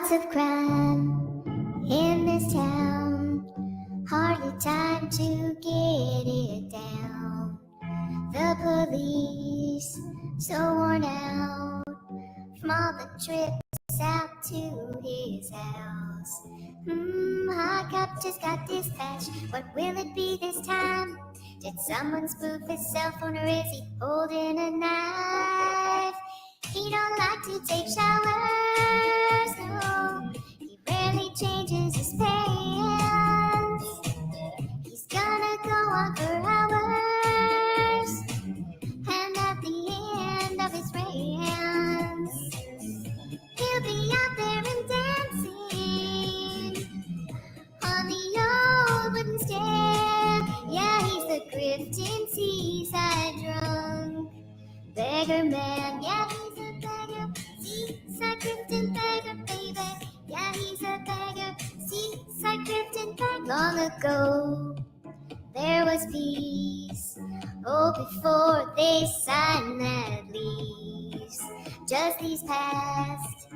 Lots of crime in this town, hardly time to get it down. The police so worn out from all the trips out to his house. High cop just got dispatched. What will it be this time? Did someone spoof his cell phone, or is he holding a knife? He don't like to take showers, no. He rarely changes his pants. He's gonna go on for hours, and at the end of his rants, he'll be out there and dancing on the old wooden stair. Yeah, he's the grifting seaside drunk beggar man. Yeah, he's a beggar, seaside grifting beggar, baby. Yeah, he's a beggar, seaside grifting beggar. Long ago, there was peace. Oh, before they signed that lease. Just these past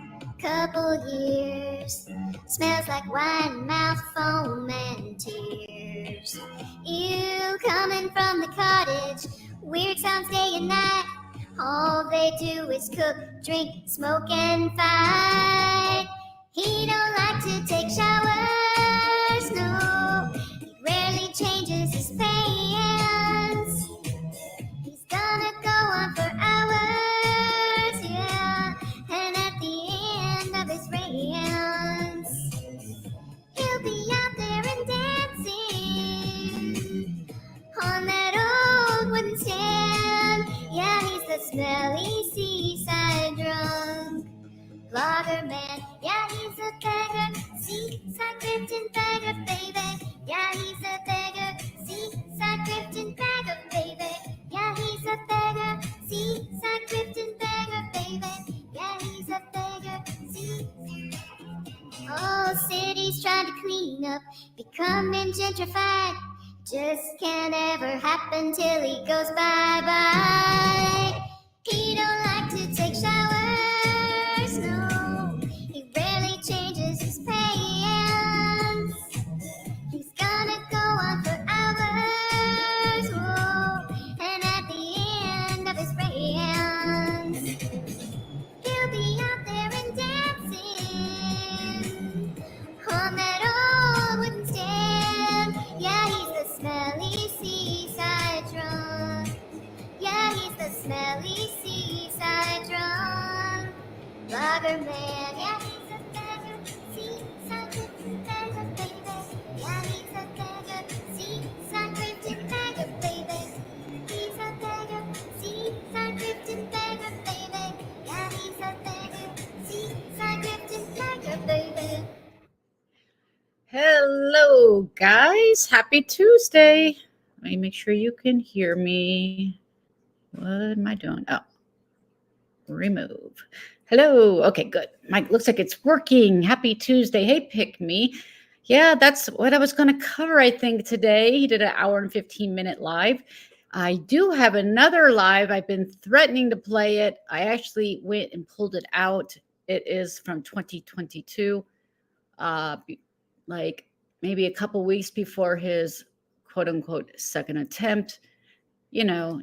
couple years smells like wine, mouth, foam, and tears. You coming from the cottage, weird sounds day and night. All they do is cook, drink, smoke, and fight. He don't like to take showers, no. He rarely changes his pants. He's gonna go on for hours, yeah. And at the end of his rants, he'll be out there and dancing on that old wooden stand. Yeah, he's the smelly seaside drunk blogger man. Yeah, he's a beggar, seaside grifting beggar, baby. Yeah, he's a beggar, seaside grifting beggar, baby. Yeah, he's a beggar, seaside grifting beggar, baby. Yeah, he's a beggar, Oh, city's trying to clean up, becoming gentrified. Just can't ever happen till he goes bye-bye. He don't like to take showers, no. He rarely changes his pants. He's gonna go on for hours, whoa. And at the end of his rants, he'll be out there and dancing on that old wooden stand. Yeah, he's the smelly seaside drunk. Yeah, he's the smelly seaside drunk blogger man. Yeah, he's a beggar, seaside grifting beggar, baby. Yeah, he's a beggar, seaside grifting beggar, baby. He's a beggar, seaside grifting beggar, baby. Yeah, he's a beggar, seaside grifting beggar, baby. Hello, guys. Happy Tuesday. Let me make sure you can hear me. What am I doing? Oh, remove. Hello. Okay, good. Mike, looks like it's working. Happy Tuesday. Hey, pick me. Yeah, that's what I was going to cover, I think, today. He did an hour and 15-minute live. I do have another live. I've been threatening to play it. I actually went and pulled it out. It is from 2022. Like maybe a couple weeks before his quote unquote second attempt,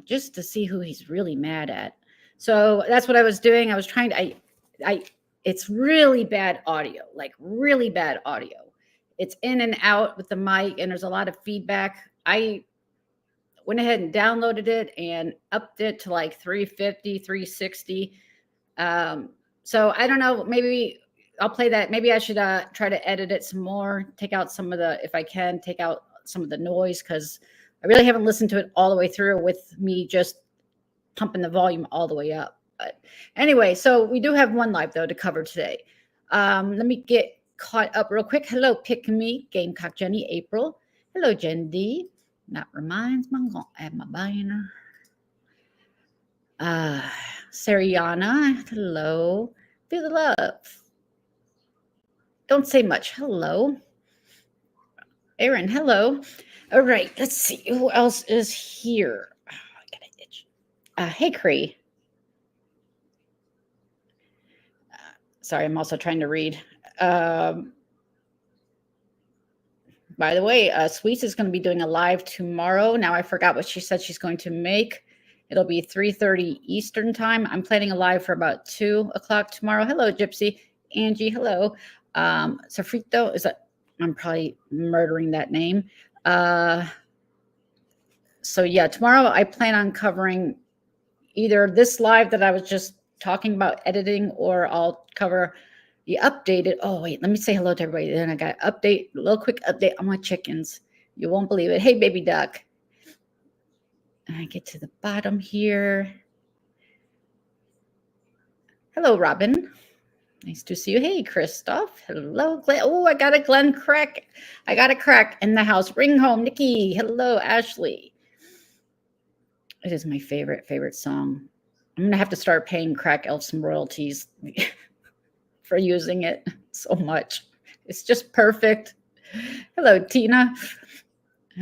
just to see who he's really mad at. So that's what I was doing. I was trying to, it's really bad audio, like really bad audio. It's in and out with the mic and there's a lot of feedback. I went ahead and downloaded it and upped it to like 350, 360. So I don't know, maybe I'll play that. Maybe I should try to edit it some more, take out some of the, if I can, take out some of the noise, because I really haven't listened to it all the way through with me just pumping the volume all the way up. But anyway, so we do have one live, though, to cover today. Let me get caught up real quick. Hello, Pick Me, Gamecock Jenny, April. Hello, Jen D. That reminds me, I'm going to add my banner. Sariana, hello. Feel the love. Don't say much. Hello. Aaron, hello. All right, let's see. Who else is here? I got an itch. Hey, Cree. Sorry, I'm also trying to read. By the way, Sweets is going to be doing a live tomorrow. Now I forgot what she said she's going to make. It'll be 3:30 Eastern time. I'm planning a live for about 2 o'clock tomorrow. Hello, Gypsy. Angie, hello. Sofrito, is that, I'm probably murdering that name. So yeah, tomorrow I plan on covering either this live that I was just talking about editing, or I'll cover the updated. Oh, wait, let me say hello to everybody. Then I got update, a little quick update on my chickens. You won't believe it. Hey, baby duck. And I get to the bottom here. Hello, Robin. Nice to see you. Hey, Christoph. Hello, Glenn. Oh, I got a Glenn crack. I got a crack in the house. Bring home, Nikki. Hello, Ashley. It is my favorite song. I'm going to have to start paying Crack Elf some royalties for using it so much. It's just perfect. Hello, Tina.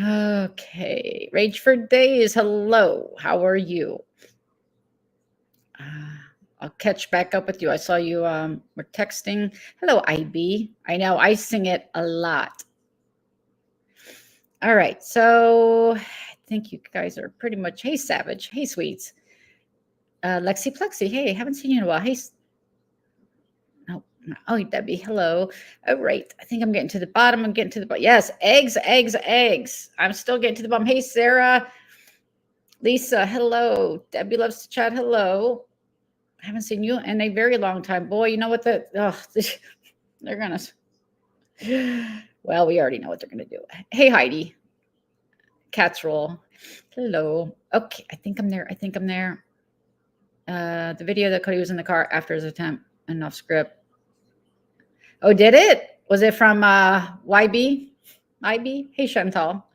Okay. Rage for Days. Hello. How are you? I'll catch back up with you. I saw you were texting. Hello, IB. I know I sing it a lot. All right. So I think you guys are pretty much. Hey, Savage. Hey, Sweets. Lexi Plexi. Hey, haven't seen you in a while. Hey. No. Oh, Debbie. Hello. Oh, right. I think I'm getting to the bottom. I'm getting to the bottom. Yes. Eggs, eggs, eggs. I'm still getting to the bottom. Hey, Sarah. Lisa. Hello. Debbie loves to chat. Hello. I haven't seen you in a very long time. Boy, you know what they're going to. Well, we already know what they're going to do. Hey, Heidi. Cats roll. Hello. Okay. I think I'm there. The video that Cody was in the car after his attempt and off script. Oh, did it? Was it from YB? IB? Hey, Chantal.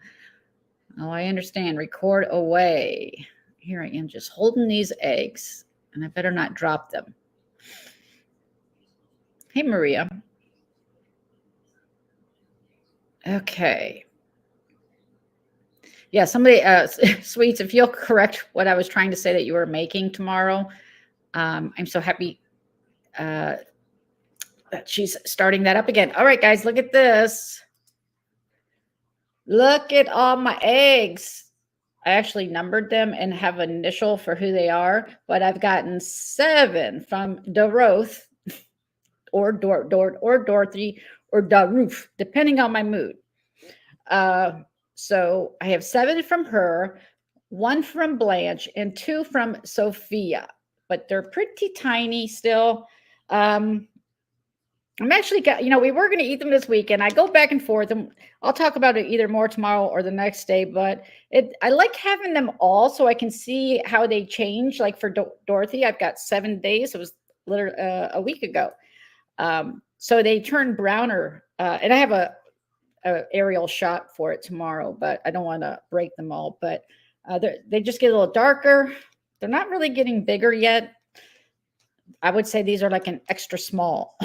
Oh, I understand. Record away. Here I am just holding these eggs, and I better not drop them. Hey, Maria. Okay. Yeah, somebody, Sweets, if you'll correct what I was trying to say that you were making tomorrow. I'm so happy that she's starting that up again. All right, guys, look at this. Look at all my eggs. I actually numbered them and have an initial for who they are, but I've gotten 7 from Doroth or Dort or Dorothy or Daroof, depending on my mood. So I have 7 from her, 1 from Blanche, and 2 from Sophia, but they're pretty tiny still. I'm actually got, we were going to eat them this weekend. I go back and forth, and I'll talk about it either more tomorrow or the next day, but I like having them all so I can see how they change. Like for Dorothy, I've got 7 days. It was literally a week ago. So they turn browner, and I have a aerial shot for it tomorrow, but I don't want to break them all, but they just get a little darker. They're not really getting bigger yet. I would say these are like an extra small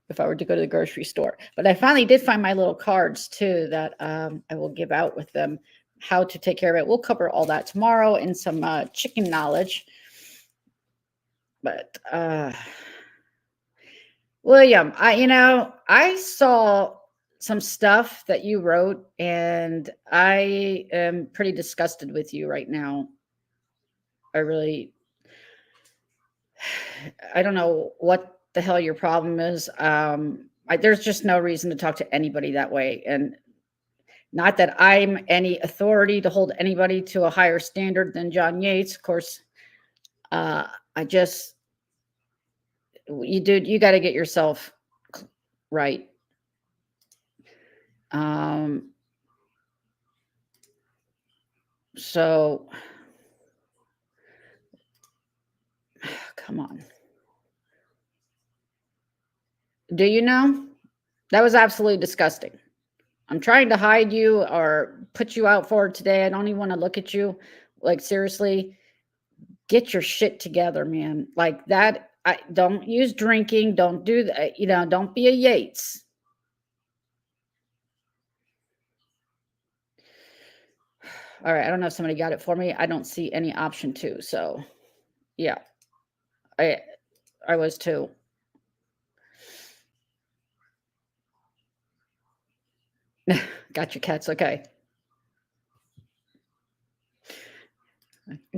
if I were to go to the grocery store. But I finally did find my little cards too that I will give out with them, how to take care of it. We'll cover all that tomorrow in some chicken knowledge. But William, I saw some stuff that you wrote, and I am pretty disgusted with you right now. I don't know what the hell your problem is. There's just no reason to talk to anybody that way. And not that I'm any authority to hold anybody to a higher standard than John Yates. Of course, you got to get yourself right. So come on. Do you know? That was absolutely disgusting. I'm trying to hide you or put you out for today. I don't even want to look at you. Like, seriously, get your shit together, man. Like that. I don't use drinking. Don't do that. Don't be a Yates. All right. I don't know if somebody got it for me. I don't see any option to. So yeah, I was too. Got your cats. Okay.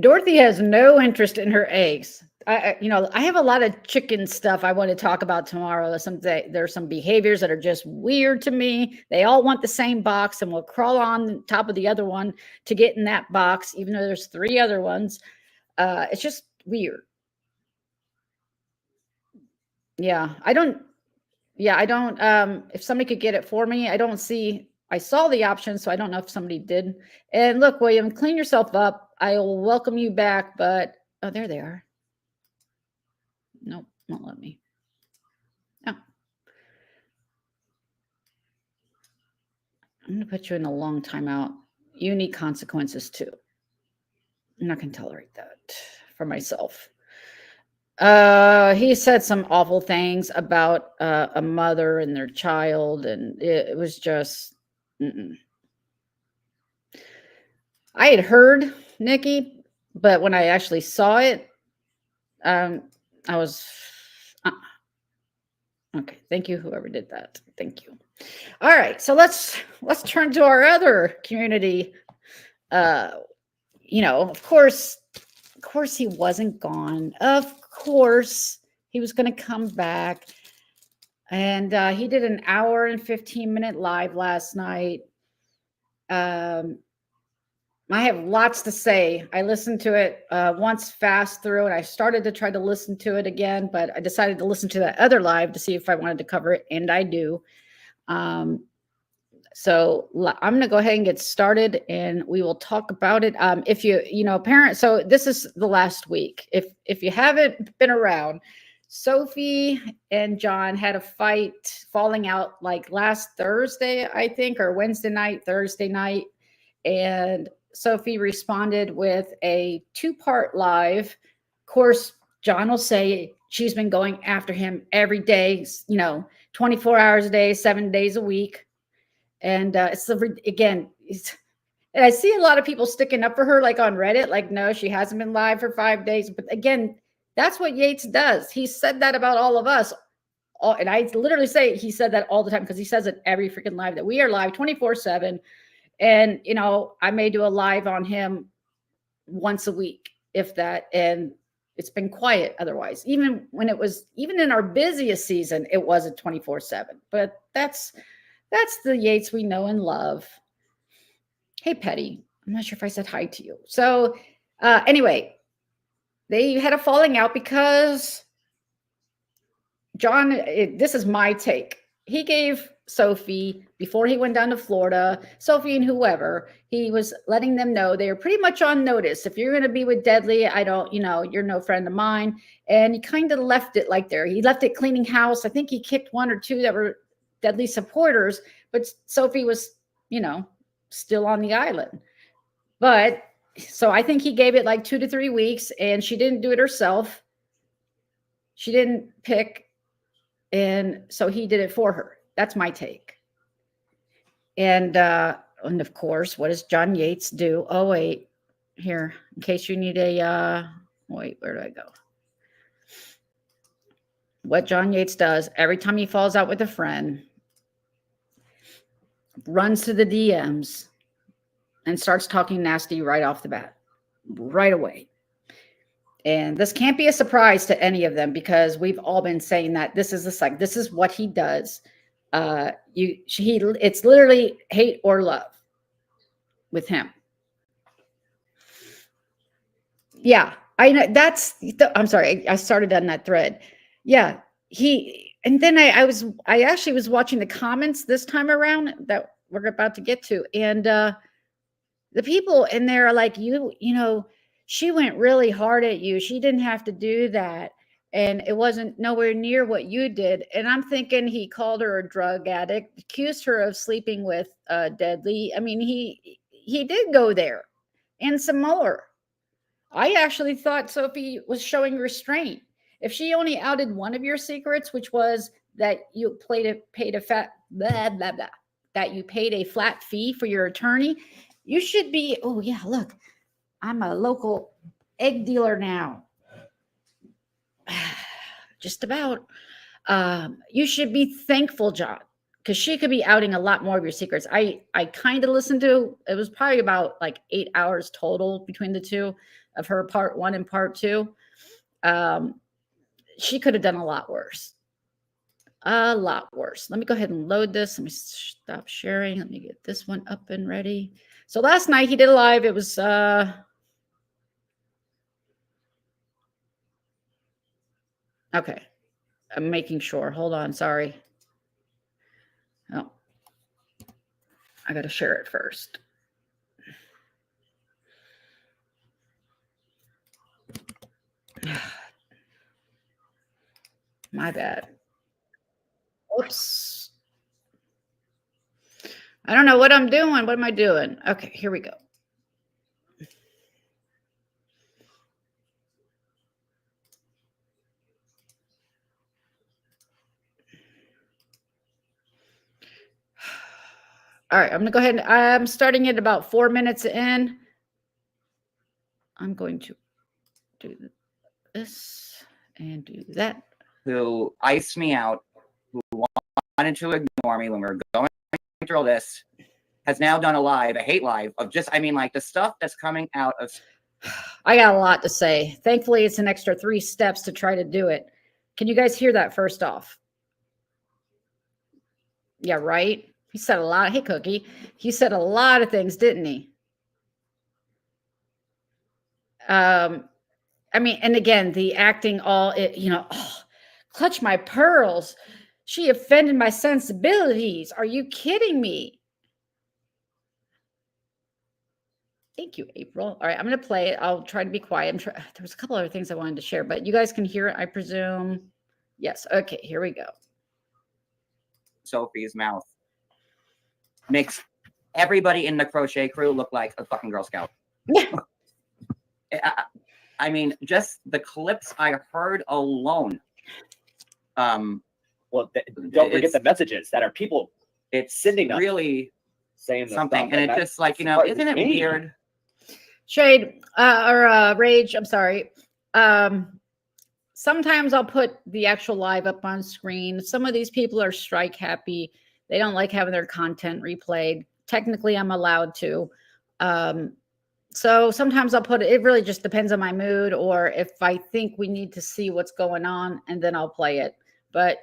Dorothy has no interest in her eggs. I have a lot of chicken stuff I want to talk about tomorrow. There's some behaviors that are just weird to me. They all want the same box and will crawl on top of the other one to get in that box, even though there's 3 other ones. It's just weird. Yeah, I don't. Yeah, I don't. If somebody could get it for me, I don't see. I saw the option, so I don't know if somebody did. And look, William, clean yourself up. I will welcome you back. But oh, there they are. Nope, won't let me. Oh, I'm gonna put you in a long timeout. You need consequences too. I'm not gonna tolerate that for myself. He said some awful things about a mother and their child, and it was just. Mm-mm. I had heard Nikki, but when I actually saw it, I was okay. Thank you, whoever did that. Thank you. All right, so let's turn to our other community. Of course, he wasn't gone. Of course, he was going to come back, and he did an hour and 15-minute live last night. I have lots to say. I listened to it once fast through, and I started to try to listen to it again, but I decided to listen to that other live to see if I wanted to cover it, and I do. So I'm going to go ahead and get started, and we will talk about it. If parent, so this is the last week. If you haven't been around, Sophie and John had a fight, falling out like last Thursday, I think, or Thursday night, and Sophie responded with a 2-part live. Of course, John will say she's been going after him every day, 24 hours a day, 7 days a week. And and I see a lot of people sticking up for her, like on Reddit, like, no, she hasn't been live for 5 days. But again, that's what Yates does. He said that about all of us. And I literally say he said that all the time, because he says it every freaking live, that we are live 24/7. And, I may do a live on him once a week, if that. And it's been quiet otherwise. Even in our busiest season, it wasn't 24/7. But that's the Yates we know and love. Hey, Petty. I'm not sure if I said hi to you. So anyway, they had a falling out because John, this is my take. He gave Sophie, before he went down to Florida, Sophie and whoever, he was letting them know they were pretty much on notice. If you're going to be with Deadly, you're no friend of mine. And he kind of left it like there. He left it cleaning house. I think he kicked 1 or 2 that were Deadly supporters, but Sophie was, still on the island. But so I think he gave it like 2 to 3 weeks, and she didn't do it herself. She didn't pick. And so he did it for her. That's my take. And of course, what does John Yates do? Oh, wait, here, in case you need wait, where do I go? What John Yates does every time he falls out with a friend, runs to the DMs and starts talking nasty right off the bat, right away. And this can't be a surprise to any of them, because we've all been saying that this is what he does. It's literally hate or love with him. Yeah, I know. I'm sorry. I started on that thread. Yeah, and then I actually was watching the comments this time around that we're about to get to. And the people in there are like, she went really hard at you. She didn't have to do that. And it wasn't nowhere near what you did. And I'm thinking he called her a drug addict, accused her of sleeping with Deadly. I mean, he did go there, and some more. I actually thought Sophie was showing restraint. If she only outed one of your secrets, which was that you paid a flat fee for your attorney, you should be, oh yeah, look, I'm a local egg dealer now. Just about. You should be thankful, John, because she could be outing a lot more of your secrets. I kind of listened to, it was probably about like 8 hours total between the two of her part 1 and part 2. She could have done a lot worse. A lot worse. Let me go ahead and load this. Let me stop sharing. Let me get this one up and ready. So last night he did a live. It was okay. I'm making sure. Hold on. Sorry. Oh, I got to share it first. My bad. Oops. I don't know what I'm doing. What am I doing? Okay, here we go. All right, I'm going to go ahead. I'm starting at about 4 minutes in. I'm going to do this and do that. Who iced me out, who wanted to ignore me when we were going through all this, has now done a live, a hate live of just, I mean, like the stuff that's coming out of. I got a lot to say. Thankfully, it's an extra 3 steps to try to do it. Can you guys hear that first off? Yeah, right? He said a lot. Hey, Cookie. He said a lot of things, didn't he? I mean, and again, the acting clutch my pearls. She offended my sensibilities. Are you kidding me? Thank you, April. All right, I'm going to play it. I'll try to be quiet. There was a couple other things I wanted to share, but you guys can hear it, I presume. Yes. Okay, here we go. Sophie's mouth makes everybody in the crochet crew look like a fucking Girl Scout. I mean, just the clips I heard alone. Well, don't forget the messages that are people. It's sending us really saying something, and it's just like, you know, isn't it weird? Shade Rage. I'm sorry. Sometimes I'll put the actual live up on screen. Some of these people are strike happy. They don't like having their content replayed. Technically, I'm allowed to. So sometimes I'll put it. It really just depends on my mood, or if I think we need to see what's going on, and then I'll play it. But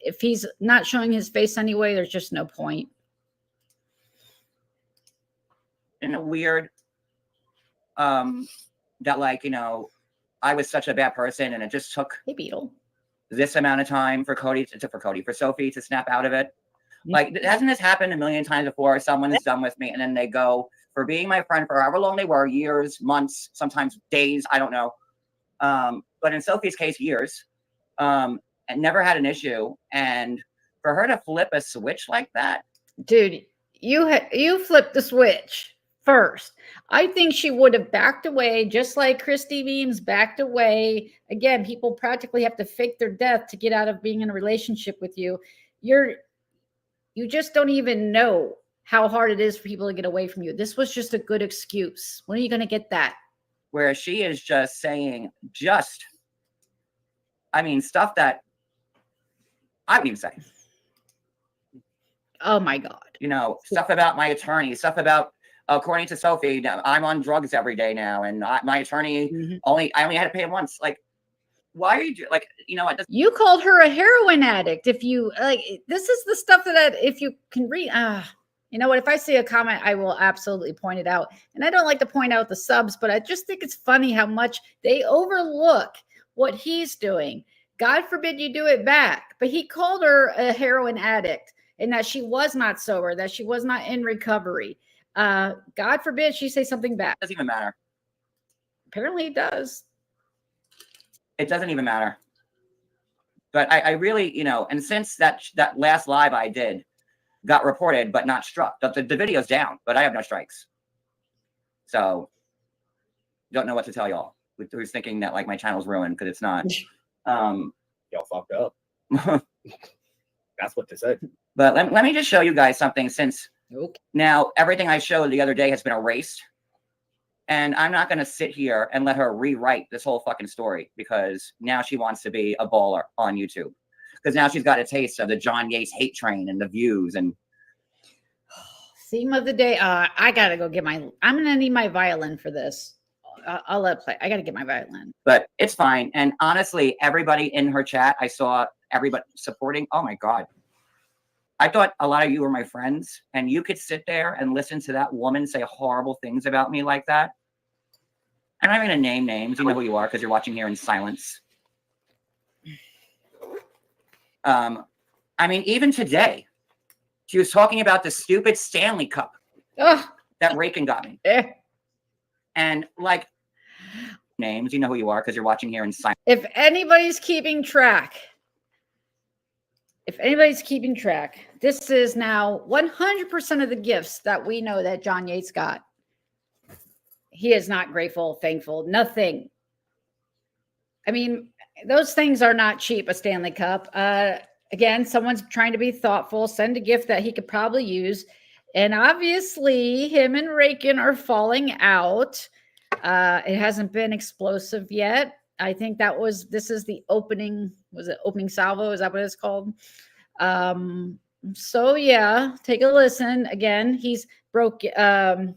if he's not showing his face anyway, there's just no point. Isn't it weird that, like, you know, I was such a bad person, and it just took this amount of time for Sophie to snap out of it. Like, hasn't this happened a million times before? Someone's done with me, and then they go, for being my friend for however long they were, years, months, sometimes days, I don't know. But in Sophie's case, years, and never had an issue. And for her to flip a switch like that. Dude, you flipped the switch first. I think she would have backed away, just like Christy Beams backed away. Again, people practically have to fake their death to get out of being in a relationship with you. You just don't even know how hard it is for people to get away from you. This was just a good excuse. When are you going to get that? Where she is just saying I mean, stuff that I wouldn't even say. Oh my God. You know, stuff about my attorney, stuff about, according to Sophie, I'm on drugs every day now, and my attorney I only had to pay him once. Like, why are you like, you know what? You called her a heroin addict. If you like, this is the stuff that if you can read, you know what? If I see a comment, I will absolutely point it out. And I don't like to point out the subs, but I just think it's funny how much they overlook what he's doing. God forbid you do it back. But he called her a heroin addict, and that she was not sober, that she was not in recovery. God forbid she say something bad. It doesn't even matter. Apparently it does. It doesn't even matter. But I really, you know, and since that last live I did got reported but not struck, the video's down, but I have no strikes. So don't know what to tell y'all. Who's thinking that like my channel's ruined, because it's not. Y'all fucked up. That's what they said. But let me just show you guys something, since now everything I showed the other day has been erased. And I'm not going to sit here and let her rewrite this whole fucking story, because now she wants to be a baller on YouTube. because now she's got a taste of the John Yates hate train and the views and theme of the day. I gotta go get my. I'm gonna need my violin for this. I'll let it play. I gotta get my violin. But it's fine. And honestly, everybody in her chat, I saw everybody supporting. Oh my God. I thought a lot of you were my friends, and you could sit there and listen to that woman say horrible things about me like that. I'm not going to name names. You know who you are because you're watching here in silence. I mean, even today, she was talking about the stupid Stanley Cup that Reagan got me. And like names, you know who you are because you're watching here in silence. If anybody's keeping track, this is now 100% of the gifts that we know that John Yates got. He is not grateful, thankful, nothing. I mean, those things are not cheap, a Stanley Cup. Again, someone's trying to be thoughtful, send a gift that he could probably use. And obviously, him and Reagan are falling out. It hasn't been explosive yet. I think this is the opening, was it opening salvo? Is that what it's called? So yeah, take a listen. Again, he's broke the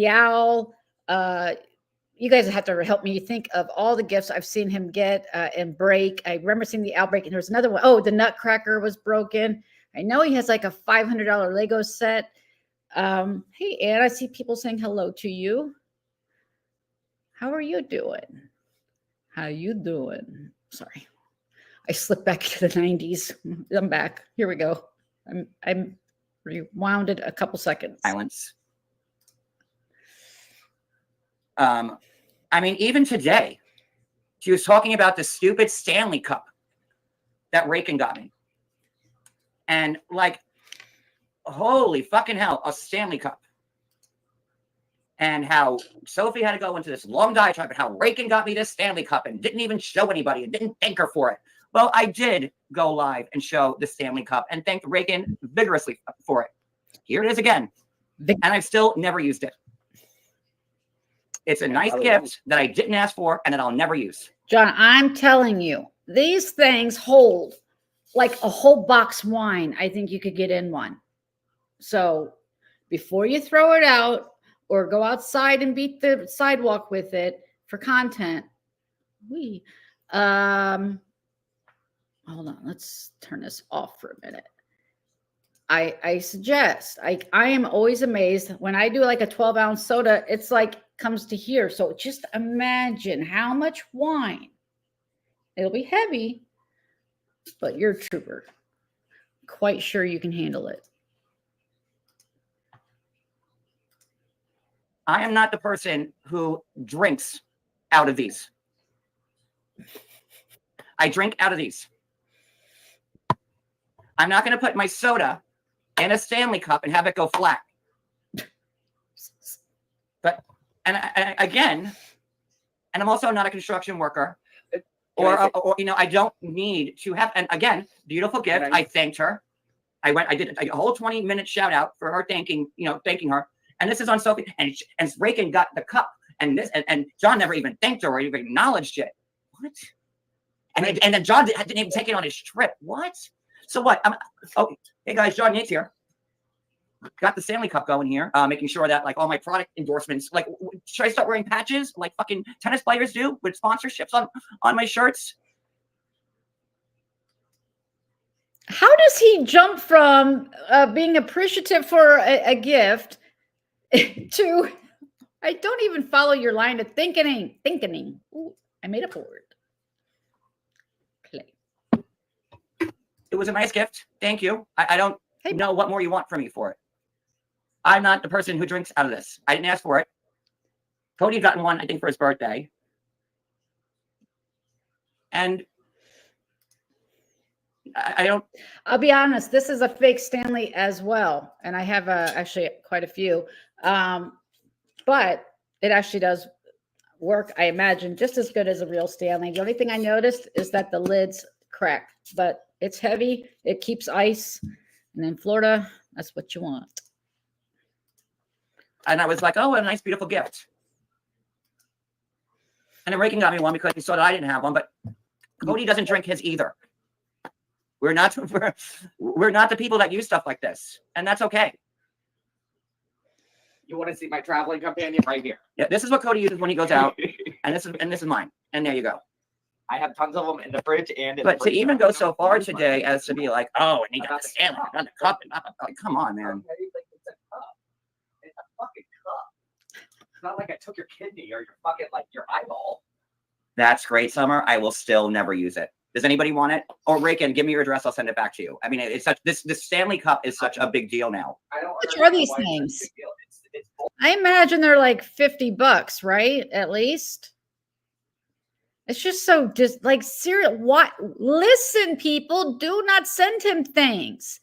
owl. You guys have to help me think of all the gifts I've seen him get and break. I remember seeing the owl break, and there was another one. Oh, the Nutcracker was broken. I know he has like a $500 Lego set. Hey, Ann, I see people saying hello to you. How are you doing? How you doing? Sorry. I slipped back to the 90s. I'm back. Here we go. I'm rewounded a couple seconds. Silence. I mean, even today, she was talking about the stupid Stanley Cup that Reagan got me. And like, holy fucking hell, a Stanley Cup. And how Sophie had to go into this long diatribe and how Reagan got me this Stanley Cup and didn't even show anybody and didn't thank her for it. Well, I did go live and show the Stanley Cup and thanked Reagan vigorously for it. Here it is again. And I've still never used it. It's a nice gift that I didn't ask for and that I'll never use. John, I'm telling you, these things hold like a whole box wine. I think you could get in one. So before you throw it out or go outside and beat the sidewalk with it for content, hold on, let's turn this off for a minute. I suggest, I am always amazed when I do like a 12-ounce soda, it's like comes to here. So just imagine how much wine. It'll be heavy, but you're a trooper. Quite sure you can handle it. I am not the person who drinks out of these. I drink out of these. I'm not going to put my soda in a Stanley Cup and have it go flat. But, and again, and I'm also not a construction worker or you know, I don't need to have, and again, beautiful gift. I thanked her. I did a whole 20-minute shout out for her thanking her. And this is on Sophie, and Reagan got the cup, and this, and John never even thanked her or even acknowledged it. What? And then John didn't even take it on his trip. What? So what? Hey guys, John Yates here. Got the Stanley Cup going here, making sure that like all my product endorsements, like should I start wearing patches like fucking tennis players do with sponsorships on my shirts? How does he jump from being appreciative for a gift to, I don't even follow your line of thinking. Ooh, I made up a word. Play. It was a nice gift. Thank you. I don't know what more you want from me for it. I'm not the person who drinks out of this. I didn't ask for it. Cody gotten one, I think, for his birthday. And I don't. I'll be honest. This is a fake Stanley as well. And I have actually quite a few. But it actually does work, I imagine, just as good as a real Stanley. The only thing I noticed is that the lids crack. But it's heavy. It keeps ice. And in Florida, that's what you want. And I was like, oh, what a nice, beautiful gift. And then Reagan got me one because he saw that I didn't have one, but Cody doesn't drink his either. We're not we're not the people that use stuff like this, and that's okay. You want to see my traveling companion right here? Yeah, this is what Cody uses when he goes out, and this is mine. And there you go. I have tons of them in the fridge and in But the to freezer. even go so far today as to be like, oh, and he got the Stanley Cup, got the cup, and like, come on, man. Okay, like, it's a cup. It's a fucking cup. It's not like I took your kidney or your fucking like your eyeball. That's great, Summer. I will still never use it. Does anybody want it? Or Reagan, give me your address. I'll send it back to you. I mean, it's such this Stanley Cup is such a big deal now. I don't. How much are these things? It's I imagine they're like $50, right? At least. It's just so like serious. What? Listen, people, do not send him things.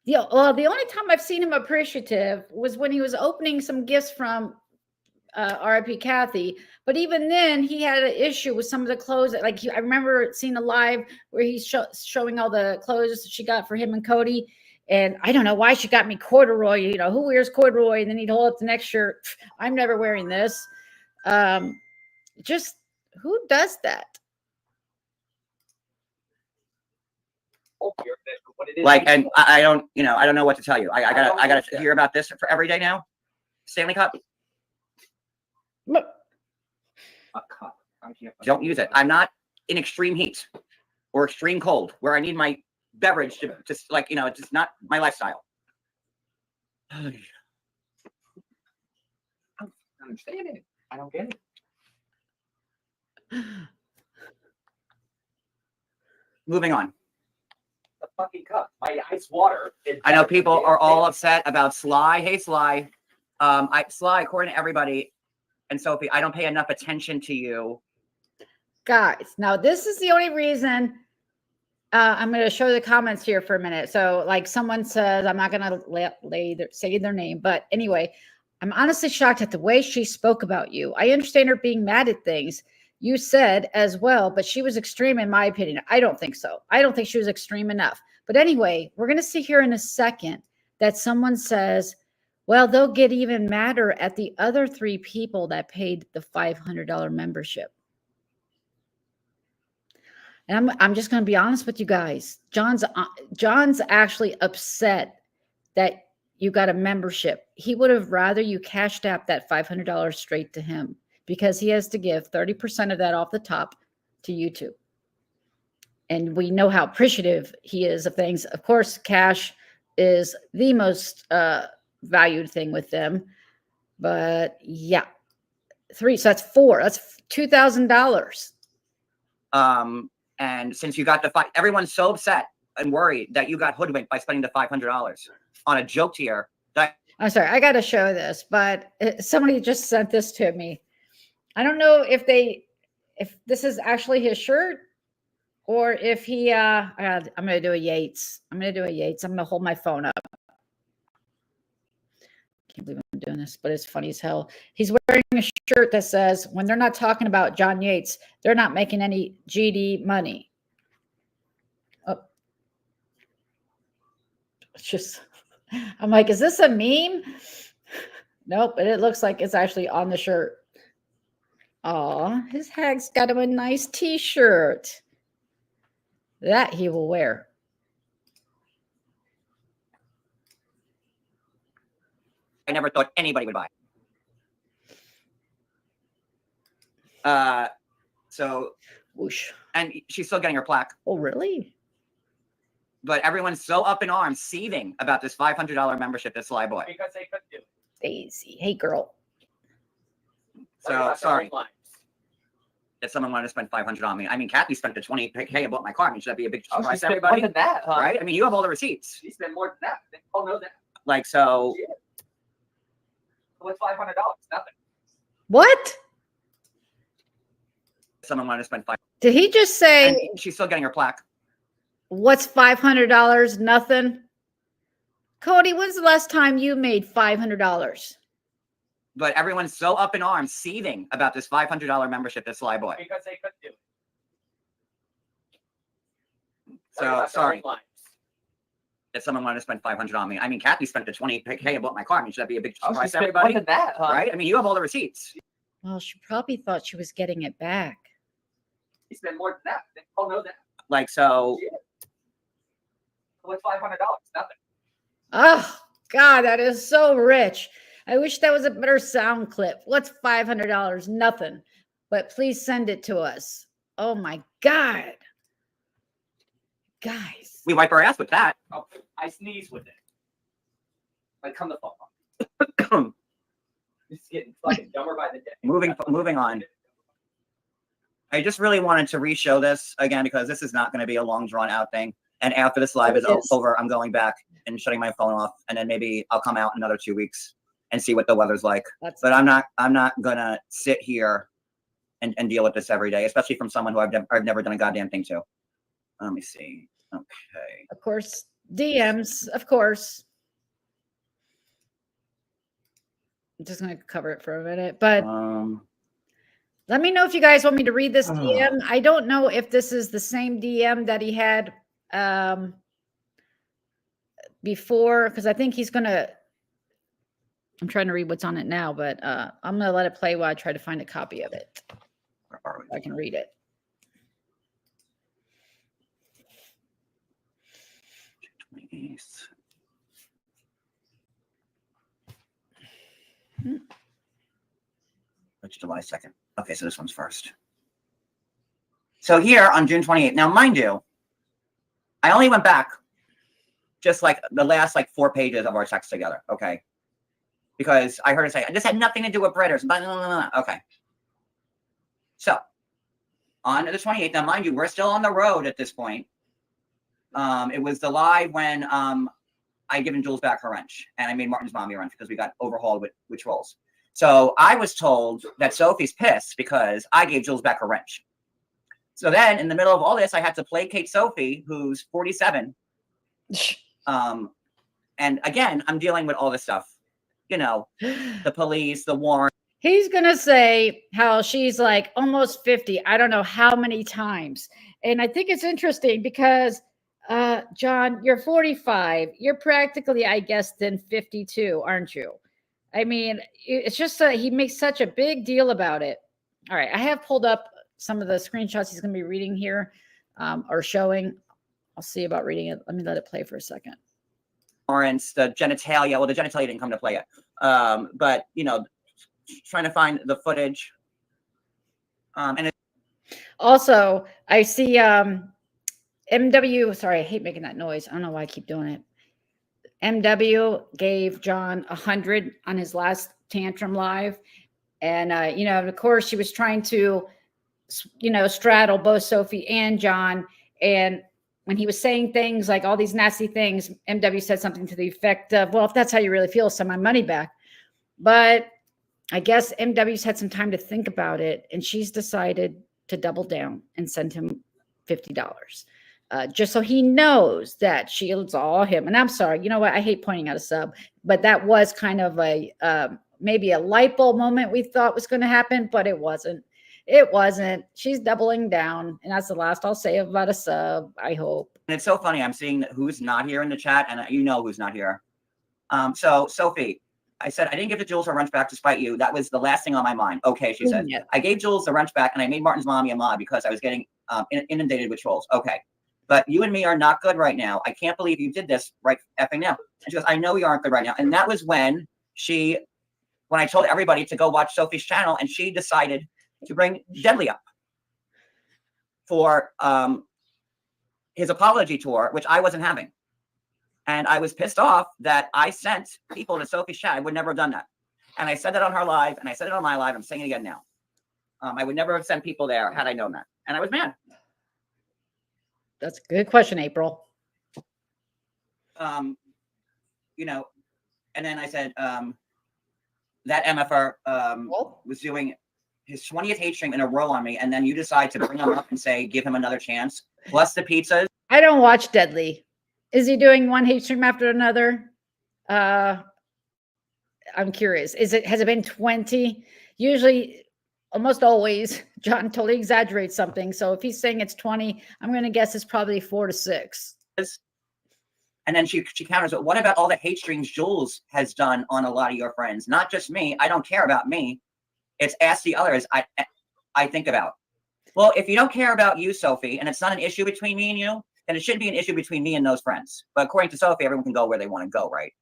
Yeah, well, the only time I've seen him appreciative was when he was opening some gifts from RIP Kathy. But even then, he had an issue with some of the clothes. Like I remember seeing a live where he's showing all the clothes she got for him and Cody. And I don't know why she got me corduroy. You know, who wears corduroy? And then he'd hold up the next shirt. I'm never wearing this. Just who does that? Like, and I don't, you know, I don't know what to tell you. I gotta hear about this for every day now. Stanley Cup. a cup. Don't use it. I'm not in extreme heat or extreme cold where I need my beverage to just like, you know, it's just not my lifestyle. I don't understand it. I don't get it. Moving on. The fucking cup. My ice water. I know people are all upset about Sly. Hey, Sly. Sly, according to everybody, and Sophie, I don't pay enough attention to you. Guys, now this is the only reason I'm going to show the comments here for a minute. So like someone says, I'm not going to say their name, but anyway, I'm honestly shocked at the way she spoke about you. I understand her being mad at things you said as well, but she was extreme in my opinion. I don't think so. I don't think she was extreme enough. But anyway, we're going to see here in a second that someone says, well, they'll get even madder at the other 3 people that paid the $500 membership. And I'm just going to be honest with you guys. John's actually upset that you got a membership. He would have rather you cashed out that $500 straight to him because he has to give 30% of that off the top to YouTube. And we know how appreciative he is of things. Of course, cash is the most valued thing with them. But yeah, 3. So that's 4. That's $2,000. And since you got the everyone's so upset and worried that you got hoodwinked by spending the $500 on a joke tier. I'm sorry, I got to show this, but somebody just sent this to me. I don't know if this is actually his shirt or if he, I'm going to do a Yates. I'm going to hold my phone up. Can't believe I'm doing this, but it's funny as hell. He's wearing a shirt that says, when they're not talking about John Yates, they're not making any GD money. Oh, it's just, I'm like, is this a meme? Nope, but it looks like it's actually on the shirt. Oh, his hag's got him a nice t-shirt that he will wear. I never thought anybody would buy. So, whoosh. And she's still getting her plaque. Oh, really? But everyone's so up in arms, seething about this $500 membership to Sly Boy. Because they couldn't do it. Daisy, hey girl. So sorry that someone wanted to spend $500 on me. I mean, Kathy spent the $20K and bought my car. I mean, should that be a big surprise to everybody? More than that, huh? Right? I mean, you have all the receipts. She spent more than that. They all know that. Like, so. Yeah. What's $500? Nothing. What? Someone wanted to spend $500. Did he just say? And she's still getting her plaque. What's $500? Nothing. Cody, when's the last time you made $500? But everyone's so up in arms, seething about this $500 membership to Sly Boy. Because they couldn't do it. So sorry that someone wanted to spend $500 on me. I mean, Kathy spent the $20K and bought my car. I mean, should that be a big surprise to everybody? More than that, huh? Right? I mean, you have all the receipts. Well, she probably thought she was getting it back. She spent more than that. They all know that. Like, so. Yeah. What's $500? Nothing. Oh, God, that is so rich. I wish that was a better sound clip. What's $500? Nothing. But please send it to us. Oh, my God. Guys. We wipe our ass with that. Oh, I sneeze with it. Like, come the fuck on. It's getting fucking dumber by the day. Moving on. I just really wanted to re-show this again because this is not going to be a long drawn out thing. And after this live is over, I'm going back and shutting my phone off, and then maybe I'll come out in another 2 weeks and see what the weather's like. But I'm not gonna sit here and deal with this every day, especially from someone who I've never done a goddamn thing to. Let me see. Okay. Of course, DMs. Of course. I'm just gonna cover it for a minute, but. Let me know if you guys want me to read this DM. I don't know if this is the same DM that he had before, because I think he's going to, I'm trying to read what's on it now, but I'm going to let it play while I try to find a copy of it. I can read it. It's July 2nd. Okay, so this one's first. So here on June 28th, now mind you, I only went back just like the last like 4 pages of our text together, okay? Because I heard it say, this had nothing to do with Britters. Okay. So on the 28th, now mind you, we're still on the road at this point. It was the live when I given Jules back her wrench and I made Martin's mommy a wrench because we got overhauled with trolls. So I was told that Sophie's pissed because I gave Jules back her wrench. So then in the middle of all this, I had to placate Sophie, who's 47. And again, I'm dealing with all this stuff, you know, the police, the warrant. He's going to say how she's like almost 50. I don't know how many times. And I think it's interesting because, John, you're 45. You're practically, I guess, then 52, aren't you? I mean, it's just he makes such a big deal about it. All right. I have pulled up some of the screenshots he's going to be reading here or showing. I'll see about reading it. Let me let it play for a second. Warrants, the genitalia. Well, the genitalia didn't come to play yet. But, you know, trying to find the footage. And also, I see MW. Sorry, I hate making that noise. I don't know why I keep doing it. MW gave John 100 on his last tantrum live. And, you know, of course, she was trying to, you know, straddle both Sophie and John. And when he was saying things like all these nasty things, MW said something to the effect of, well, if that's how you really feel, send my money back. But I guess MW's had some time to think about it, and she's decided to double down and send him $50. Just so he knows that it's all him. And I'm sorry, you know what? I hate pointing out a sub, but that was kind of a maybe a light bulb moment we thought was going to happen, but it wasn't. It wasn't. She's doubling down, and that's the last I'll say about a sub, I hope. And it's so funny. I'm seeing who's not here in the chat, and you know who's not here. So, Sophie, I said, I didn't give the Jules her wrench back to spite you. That was the last thing on my mind. Okay, she said. Yeah. I gave Jules the wrench back, and I made Martin's mommy a mod because I was getting inundated with trolls. Okay. But you and me are not good right now. I can't believe you did this right effing now. And she goes, I know you aren't good right now. And that was when I told everybody to go watch Sophie's channel, and she decided to bring Deadly up for his apology tour, which I wasn't having. And I was pissed off that I sent people to Sophie's chat. I would never have done that. And I said that on her live, and I said it on my live. I'm saying it again now. I would never have sent people there had I known that. And I was mad. That's a good question, April. You know, and then I said that MFR was doing his 20th hate stream in a row on me, and then you decide to bring him up and say, give him another chance, plus the pizzas. I don't watch Deadly. Is he doing one hate stream after another? I'm curious. Has it been 20? Usually, almost always, John totally exaggerates something. So if he's saying it's 20, I'm going to guess it's probably 4 to 6. And then she counters it. What about all the hate streams Jules has done on a lot of your friends? Not just me. I don't care about me. It's ask the others I think about. Well, if you don't care about you, Sophie, and it's not an issue between me and you, then it shouldn't be an issue between me and those friends. But according to Sophie, everyone can go where they want to go, right?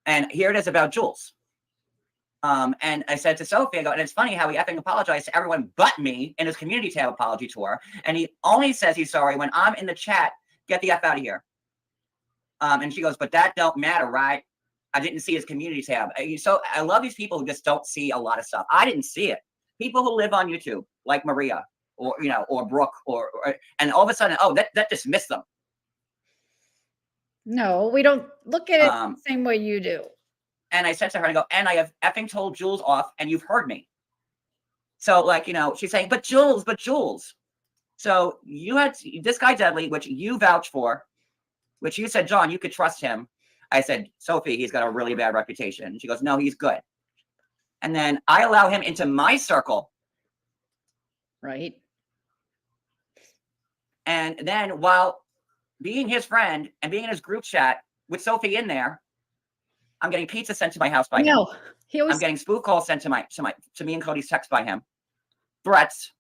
And here it is about Jules. And I said to Sophie, I go, and it's funny how he effing apologized to everyone but me in his community tab apology tour. And he only says he's sorry when I'm in the chat, get the F out of here. And she goes, but that don't matter, right? I didn't see his community tab. So I love these people who just don't see a lot of stuff. I didn't see it. People who live on YouTube, like Maria or, you know, or Brooke, and all of a sudden, oh, that dismissed them. No, we don't look at it the same way you do. And I said to her, I go, and I have effing told Jules off, and you've heard me. So, like, you know, she's saying, but Jules. So you had this guy Deadly, which you vouch for, which you said, John, you could trust him. I said, Sophie, he's got a really bad reputation. She goes, no, he's good. And then I allow him into my circle. Right. And then while being his friend and being in his group chat with Sophie in there, I'm getting pizza sent to my house by him. No, I'm getting spoof calls sent to me and Cody's text by him. Threats.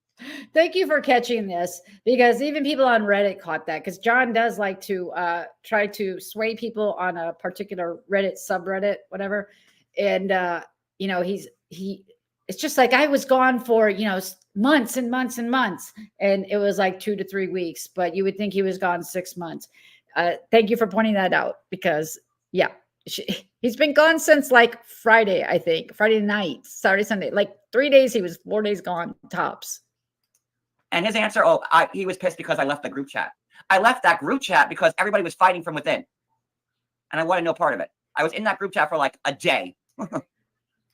Thank you for catching this, because even people on Reddit caught that, because John does like to try to sway people on a particular Reddit subreddit, whatever. And you know, it's just like, I was gone for, you know, months and months and months, and it was like 2 to 3 weeks, but you would think he was gone 6 months. Thank you for pointing that out, because yeah, he's been gone since like Friday, I think. Friday night, Saturday, Sunday, like 3 days. He was 4 days gone tops. And his answer, he was pissed because I left the group chat. I left that group chat because everybody was fighting from within. And I wanted no part of it. I was in that group chat for like a day.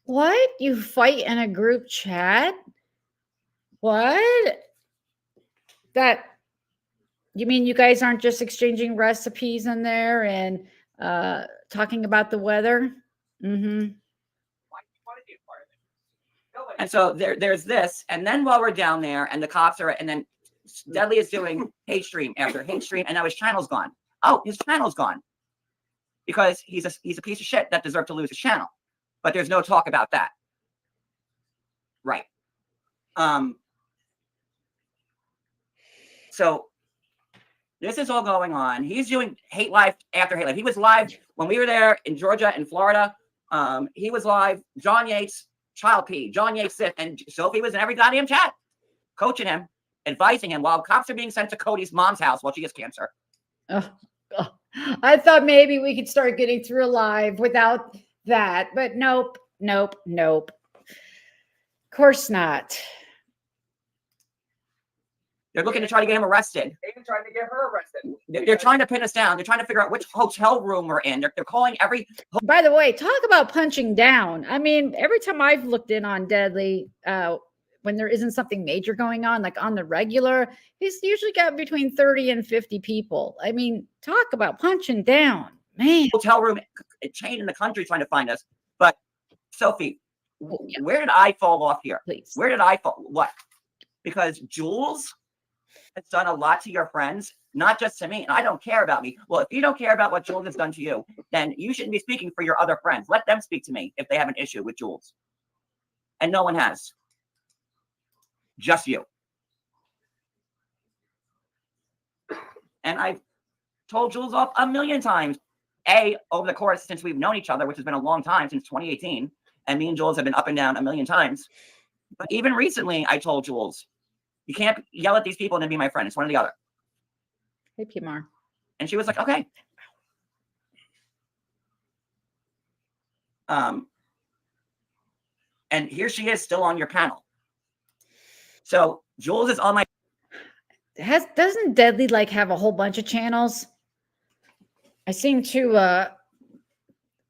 What? You fight in a group chat? What? You mean you guys aren't just exchanging recipes in there and talking about the weather? Mm-hmm. And so there's this, and then while we're down there, and the cops are, and then Deadly is doing hate stream after hate stream, and now his channel's gone. Oh, his channel's gone because he's a piece of shit that deserved to lose his channel. But there's no talk about that, right? So this is all going on. He's doing hate live after hate live. He was live when we were there in Georgia and Florida. He was live. John Yates. Child P, John Yates, and Sophie was in every goddamn chat, coaching him, advising him while cops are being sent to Cody's mom's house while she has cancer. Oh, I thought maybe we could start getting through live without that, but nope. Of course not. They're looking to try to get him arrested. They even tried to get her arrested. They're trying to pin us down. They're trying to figure out which hotel room we're in. They're calling every. By the way, talk about punching down. I mean, every time I've looked in on Deadly, when there isn't something major going on, like on the regular, he's usually got between 30 and 50 people. I mean, talk about punching down, man. Hotel room chain in the country trying to find us. But Sophie, where did I fall off here? Please. Where did I fall? What? Because Jules has done a lot to your friends, not just to me. And I don't care about me. Well, if you don't care about what Jules has done to you, then you shouldn't be speaking for your other friends. Let them speak to me if they have an issue with Jules. And no one has. Just you. And I've told Jules off a million times. Over the course since we've known each other, which has been a long time, since 2018. And me and Jules have been up and down a million times. But even recently, I told Jules, you can't yell at these people and then be my friend. It's one or the other. Hey, PMR. And she was like, okay. And here she is still on your panel. So Jules is on my. Doesn't Deadly like have a whole bunch of channels? I seem to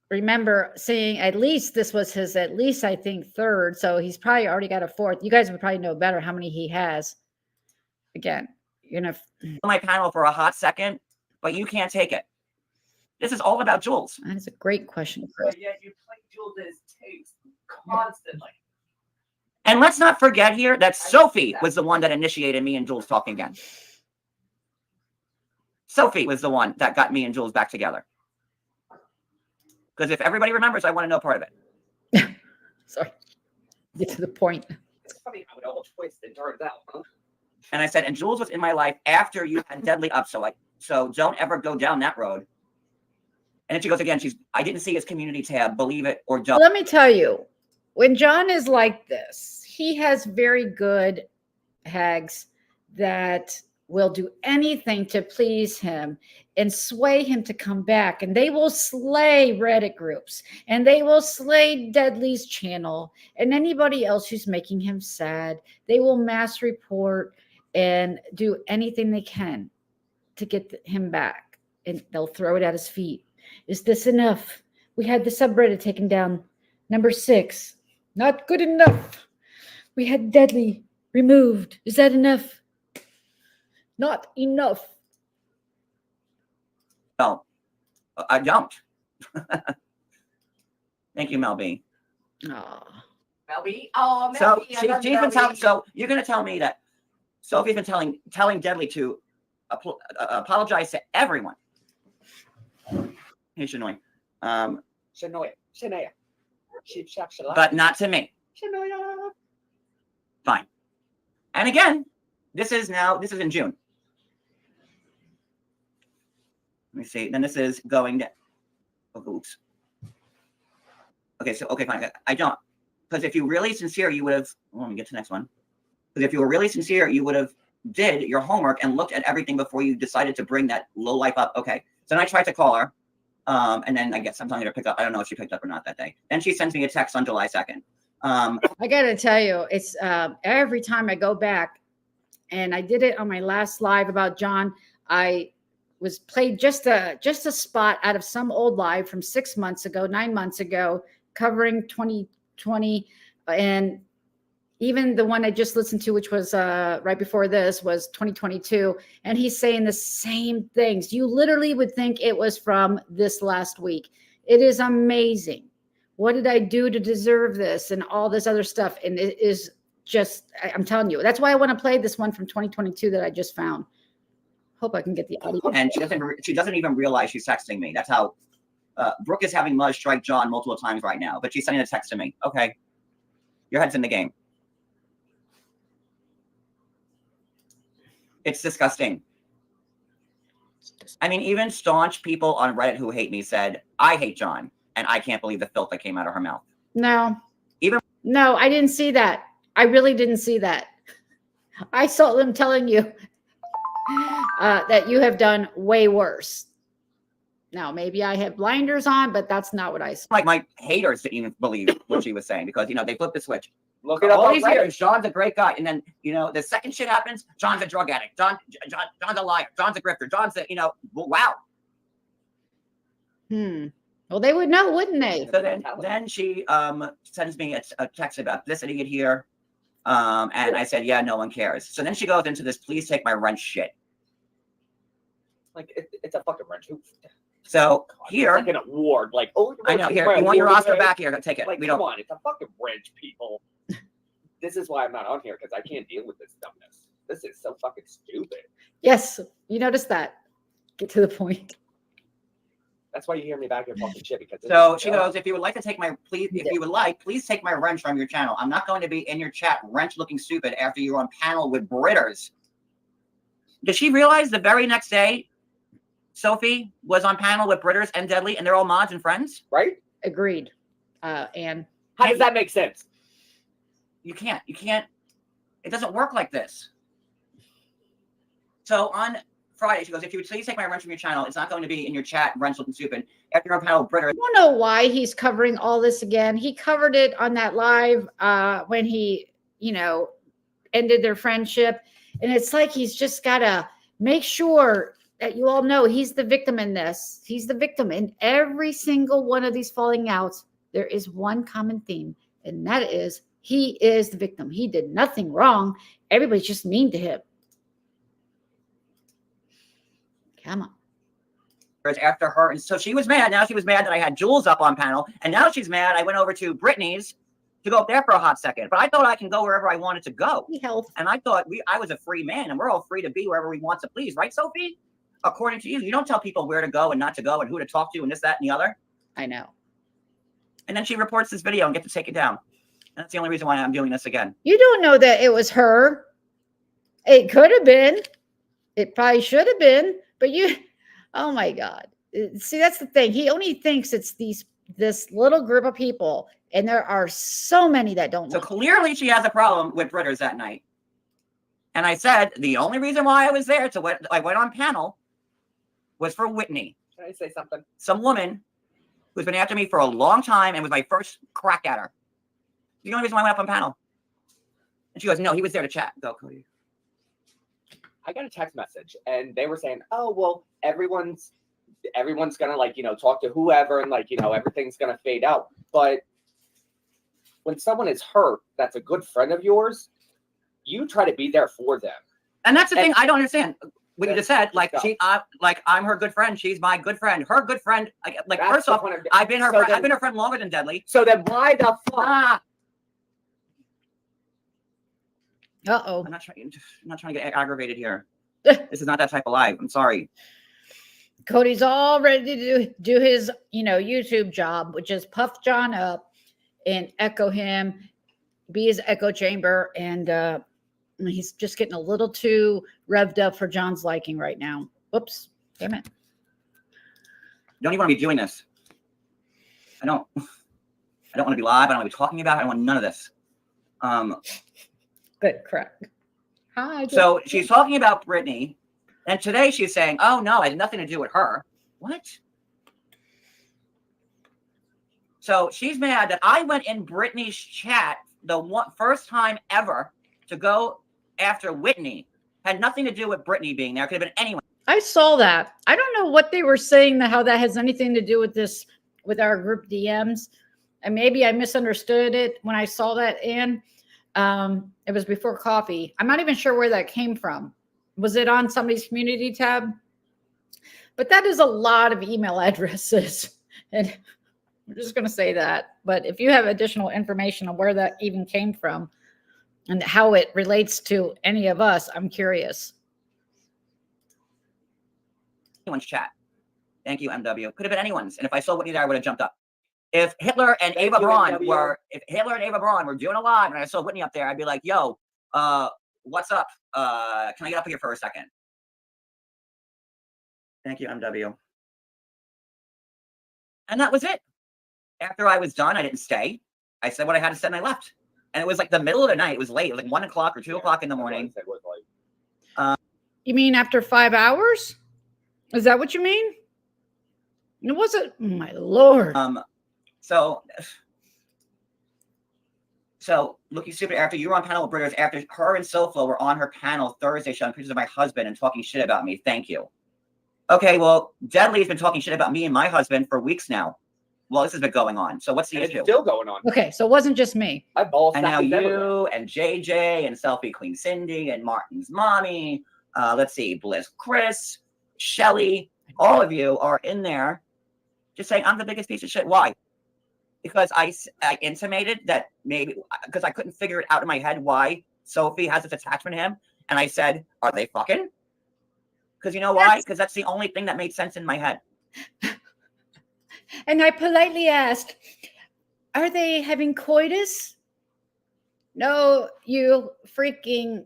remember saying at least this was his, I think, third. So he's probably already got a fourth. You guys would probably know better how many he has. Again, you're going to. My panel for a hot second, but you can't take it. This is all about Jules. That's a great question, Chris. But yet you play Jules' tapes constantly. And let's not forget here that Sophie was the one that initiated me and Jules talking again. Sophie was the one that got me and Jules back together. Because if everybody remembers, I want to know part of it. Sorry. Get to the point. It's funny how it all twists and turns out, huh? And I said, and Jules was in my life after you had Deadly up. So don't ever go down that road. And then she goes again, I didn't see his community tab, believe it or don't. Let me tell you, when John is like this, he has very good hags that will do anything to please him and sway him to come back. And they will slay Reddit groups, and they will slay Deadly's channel and anybody else who's making him sad. They will mass report and do anything they can to get him back, and they'll throw it at his feet. Is this enough? We had the subreddit taken down. Number 6, not good enough. We had Deadly removed. Is that enough? Not enough. No, I don't. Thank you, Mel B. Oh. Mel B. Oh, Mel So B. I love she's Mel been B. telling. So you're going to tell me that Sophie's been telling Deadly to apologize to everyone. Hey, Shanoy. Shania. But not to me. Shania. Fine. And again, this is in June. Let me see. Then this is going down. Oh, oops. Okay, fine. I don't. Because if you're really sincere, you would have. Well, let me get to the next one. Because if you were really sincere, you would have did your homework and looked at everything before you decided to bring that low life up. Okay. So then I tried to call her. And then I guess I'm telling her to pick up. I don't know if she picked up or not that day. Then she sends me a text on July 2nd. I got to tell you, it's every time I go back, and I did it on my last live about John. I was played just a spot out of some old live from 6 months ago, 9 months ago, covering 2020. And even the one I just listened to, which was right before this, was 2022. And he's saying the same things. You literally would think it was from this last week. It is amazing. What did I do to deserve this and all this other stuff? And it is just, I'm telling you, that's why I want to play this one from 2022 that I just found. Hope I can get the audio. And she doesn't even realize she's texting me. That's how Brooke is having Muzz strike John multiple times right now. But she's sending a text to me. Okay. Your head's in the game. It's disgusting. I mean, even staunch people on Reddit who hate me said, I hate John. And I can't believe the filth that came out of her mouth. No, I didn't see that. I really didn't see that. I saw them telling you that you have done way worse. Now, maybe I have blinders on, but that's not what I saw. Like my haters didn't even believe what she was saying because, they flipped the switch. Look it up. All these years, John's a great guy. And then, the second shit happens, John's a drug addict. John's a liar. John's a grifter. John's a, wow. Well, they would know, wouldn't they? So then she sends me a text about this idiot here. And I said, yeah, no one cares. So then she goes into this, please take my rent shit. Like, it's a fucking wrench. So here, it's like an award. Like, I know. Here, you want your Oscar back? Here, take it. Like, come on, it's a fucking wrench, people. This is why I'm not on here, because I can't deal with this dumbness. This is so fucking stupid. Yes, you noticed that. Get to the point. That's why you hear me back here talking shit. Because so she goes, if you would like to take my please take my wrench from your channel. I'm not going to be in your chat wrench looking stupid after you're on panel with Britters. Did she realize the very next day Sophie was on panel with Britters and Deadly, and they're all mods and friends? Right? Agreed. And how does that make sense? You can't. It doesn't work like this. So on Friday, she goes, if you would please take my wrench from your channel, it's not going to be in your chat, wrench looking stupid. After you're on panel with Britters. I don't know why he's covering all this again. He covered it on that live when he, ended their friendship. And it's like he's just got to make sure that you all know he's the victim in this. He's the victim in every single one of these falling outs. There is one common theme, and that is he is the victim. He did nothing wrong. Everybody's just mean to him. Come on. After her, and so she was mad. Now she was mad that I had Jules up on panel, and now she's mad I went over to Brittany's to go up there for a hot second. But I thought I can go wherever I wanted to go. And I thought I was a free man, and we're all free to be wherever we want to please, right, Sophie? According to you, you don't tell people where to go and not to go and who to talk to and this, that, and the other. I know. And then she reports this video and gets to take it down. And that's the only reason why I'm doing this again. You don't know that it was her. It could have been. It probably should have been. But you, oh my God. See, that's the thing. He only thinks it's this little group of people, and there are so many that don't. So clearly she has a problem with Britters that night. And I said the only reason why I was there I went on panel was for Whitney. Can I say something? Some woman who's been after me for a long time and was my first crack at her. The only reason why I went up on panel. And she goes, no, he was there to chat. Go, Cody. I got a text message and they were saying, oh, well, everyone's gonna like, talk to whoever and like, everything's gonna fade out. But when someone is hurt, that's a good friend of yours, you try to be there for them. And that's the thing I don't understand. What you just said, like I'm her good friend, she's my good friend. Her good friend, like first off, I've been her friend. I've been her friend longer than Deadly. So then why the fuck? Uh-oh. I'm not trying to get aggravated here. This is not that type of live. I'm sorry. Cody's all ready to do his, YouTube job, which is puff John up and echo him, be his echo chamber, and he's just getting a little too revved up for John's liking right now. Whoops. Damn it. You don't even want to be doing this. I don't want to be live. I don't want to be talking about it. I don't want none of this. Good, correct. Hi. So she's talking about Brittany, and today she's saying, oh, no, it had nothing to do with her. What? So she's mad that I went in Brittany's chat first time ever to go after Whitney. Had nothing to do with Brittany being there. Could have been anyone. I saw that. I don't know what they were saying, how that has anything to do with this, with our group DMs. And maybe I misunderstood it when I saw that, Ann. It was before coffee. I'm not even sure where that came from. Was it on somebody's community tab? But that is a lot of email addresses. And I'm just going to say that. But if you have additional information on where that even came from and how it relates to any of us, I'm curious. Anyone's chat. Thank you, MW. Could have been anyone's. And if I saw Whitney there, I would have jumped up. If Hitler and Ava Braun were doing a live and I saw Whitney up there, I'd be like, yo, what's up? Can I get up here for a second? Thank you, MW. And that was it. After I was done, I didn't stay. I said what I had to say and I left. And it was like the middle of the night. It was late. It was like 1 o'clock or 2 o'clock in the morning. You mean after 5 hours? Is that what you mean? It wasn't, oh my Lord. So looking stupid after you were on panel with Britters, after her and Soflo were on her panel Thursday showing pictures of my husband and talking shit about me. Thank you. Okay, well, Deadly's been talking shit about me and my husband for weeks now. Well, this has been going on. So what's the issue? It's still going on. Okay, so it wasn't just me. And now you and JJ and Selfie Queen Cindy and Martin's mommy. Let's see, Bliss Chris, Shelly, all of you are in there just saying I'm the biggest piece of shit. Why? Because I intimated that maybe because I couldn't figure it out in my head why Sophie has this attachment to him. And I said, are they fucking? Because you know why? Because that's the only thing that made sense in my head. And I politely asked, are they having coitus? No, you freaking,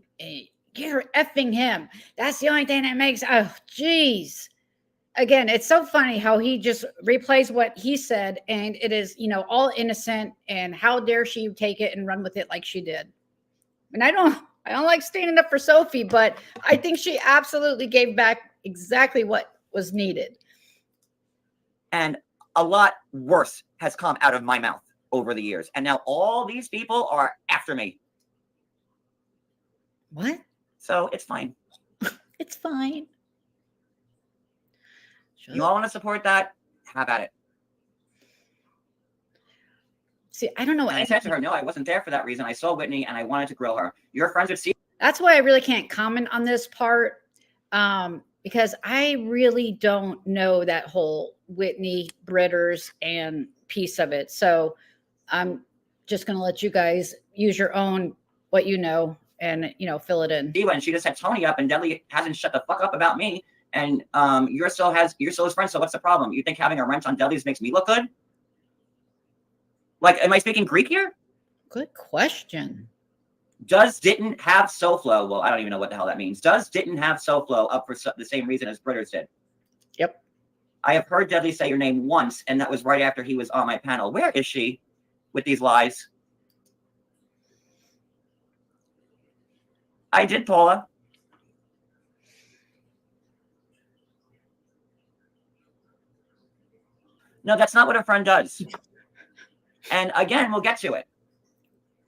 you're effing him. That's the only thing that makes, oh, geez. Again, it's so funny how he just replays what he said, and it is, all innocent, and how dare she take it and run with it like she did. And I don't like standing up for Sophie, but I think she absolutely gave back exactly what was needed. And a lot worse has come out of my mouth over the years. And now all these people are after me. What? So it's fine. It's fine. Sure. You all want to support that? Have at it. See, I don't know. And I said to her, no, I wasn't there for that reason. I saw Whitney and I wanted to grill her. You're friends with Steve. That's why I really can't comment on this part. Because I really don't know that whole Whitney Britters and piece of it. So I'm just going to let you guys use your own, what you know, and, fill it in. And she just had Tony up and Deadly hasn't shut the fuck up about me. And you're still his friend. So what's the problem? You think having a wrench on Deadly's makes me look good? Like, am I speaking Greek here? Good question. didn't have SoFlo. Well, I don't even know what the hell that means. Didn't have SoFlo up for the same reason as Britters did. Yep. I have heard Deadly say your name once, and that was right after he was on my panel. Where is she with these lies? I did, Paula. No, that's not what a friend does. And again, we'll get to it.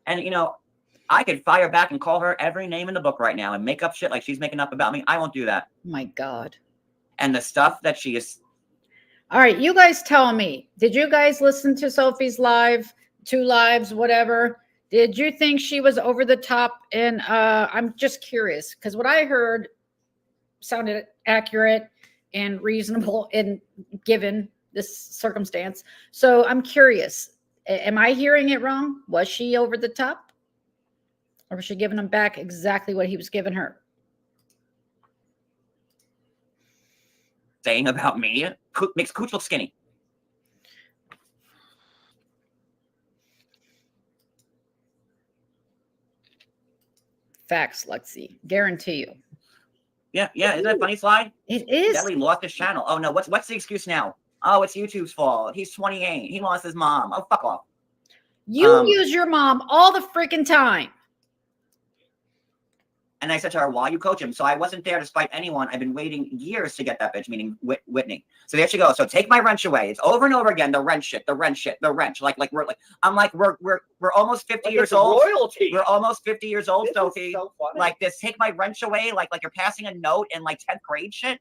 And, you know, I could fire back and call her every name in the book right now and make up shit like she's making up about me. I won't do that. My God. And the stuff that she is. All right, you guys tell me. Did you guys listen to Sophie's live, 2 lives, whatever? Did you think she was over the top? And I'm just curious because what I heard sounded accurate and reasonable in given this circumstance. So I'm curious. Am I hearing it wrong? Was she over the top? Or was she giving him back exactly what he was giving her? Saying about me makes Cooch look skinny. Facts, Lexi. Guarantee you. Yeah. Isn't that a funny slide? It is. Deadly lost his channel. Oh, no. What's the excuse now? Oh, it's YouTube's fault. He's 28. He lost his mom. Oh, fuck off. You use your mom all the freaking time. And I said to her, why you coach him? So I wasn't there to spite anyone. I've been waiting years to get that bitch, meaning Whitney. So there she goes. So take my wrench away. It's over and over again. The wrench shit, the wrench. We're almost 50 years old. Royalty. We're almost 50 years old, This is Sophie. so funny. Like this, take my wrench away. Like you're passing a note in like 10th grade shit.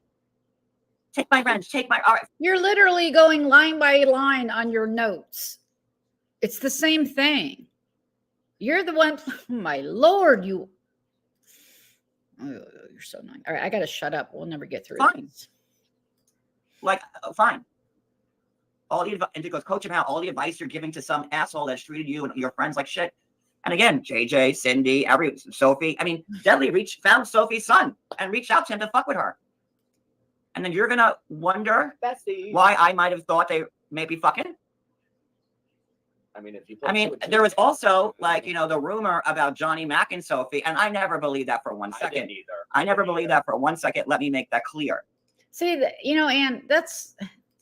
Take my wrench. All right. You're literally going line by line on your notes. It's the same thing. You're the one. Oh my Lord, you. Oh, you're so annoying. All right, I got to shut up. We'll never get through these. Like, fine. And it goes, coach him out. All the advice you're giving to some asshole that's treated you and your friends like shit. And again, JJ, Cindy, Sophie. I mean, Deadly found Sophie's son and reached out to him to fuck with her. And then you're gonna wonder why I might have thought they may be fucking. I mean, there was also like, you know, the rumor about Johnny Mac and Sophie, and I never believed that for 1 second. I didn't either. I never believed that for 1 second. Let me make that clear. See, you know, and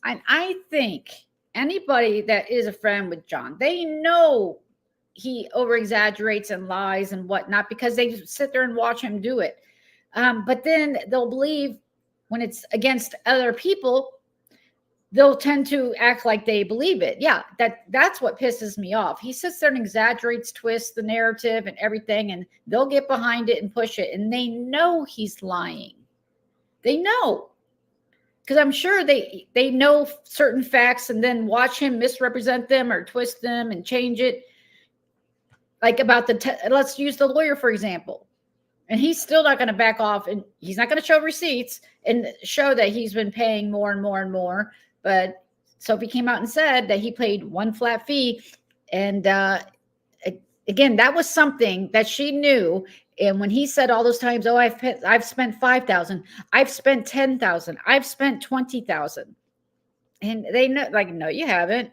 I think anybody that is a friend with John, they know he over exaggerates and lies and whatnot because they sit there and watch him do it. But then they'll believe when it's against other people, they'll tend to act like they believe it. Yeah, that's what pisses me off. He sits there and exaggerates, twists the narrative and everything, and they'll get behind it and push it. And they know he's lying. They know. Because I'm sure they know certain facts and then watch him misrepresent them or twist them and change it. Like about let's use the lawyer, for example. And he's still not going to back off, and he's not going to show receipts and show that he's been paying more and more and more. But Sophie came out and said that he paid one flat fee. And again, that was something that she knew. And when he said all those times, oh, I've spent $5,000, I've spent $10,000, I've spent $20,000. And they know, like, no, you haven't.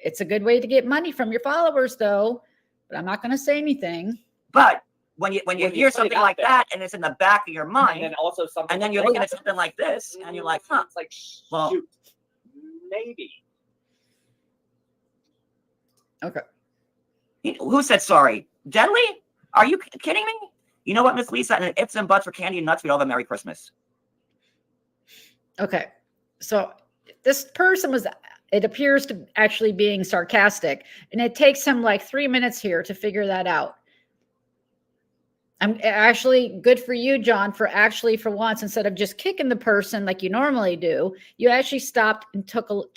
It's a good way to get money from your followers, though. But I'm not going to say anything. But when you hear something like that and it's in the back of your mind, and then also something, and then you're looking at something like this and you're like, huh, it's like, well, shoot, maybe. Okay. Who said sorry? Deadly? Are you kidding me? You know what, Miss Lisa? And ifs and buts for candy and nuts. We all have a Merry Christmas. Okay. So this person it appears to actually being sarcastic, and it takes him like 3 minutes here to figure that out. I'm actually good for you, John, for once, instead of just kicking the person like you normally do, you actually stopped and took a look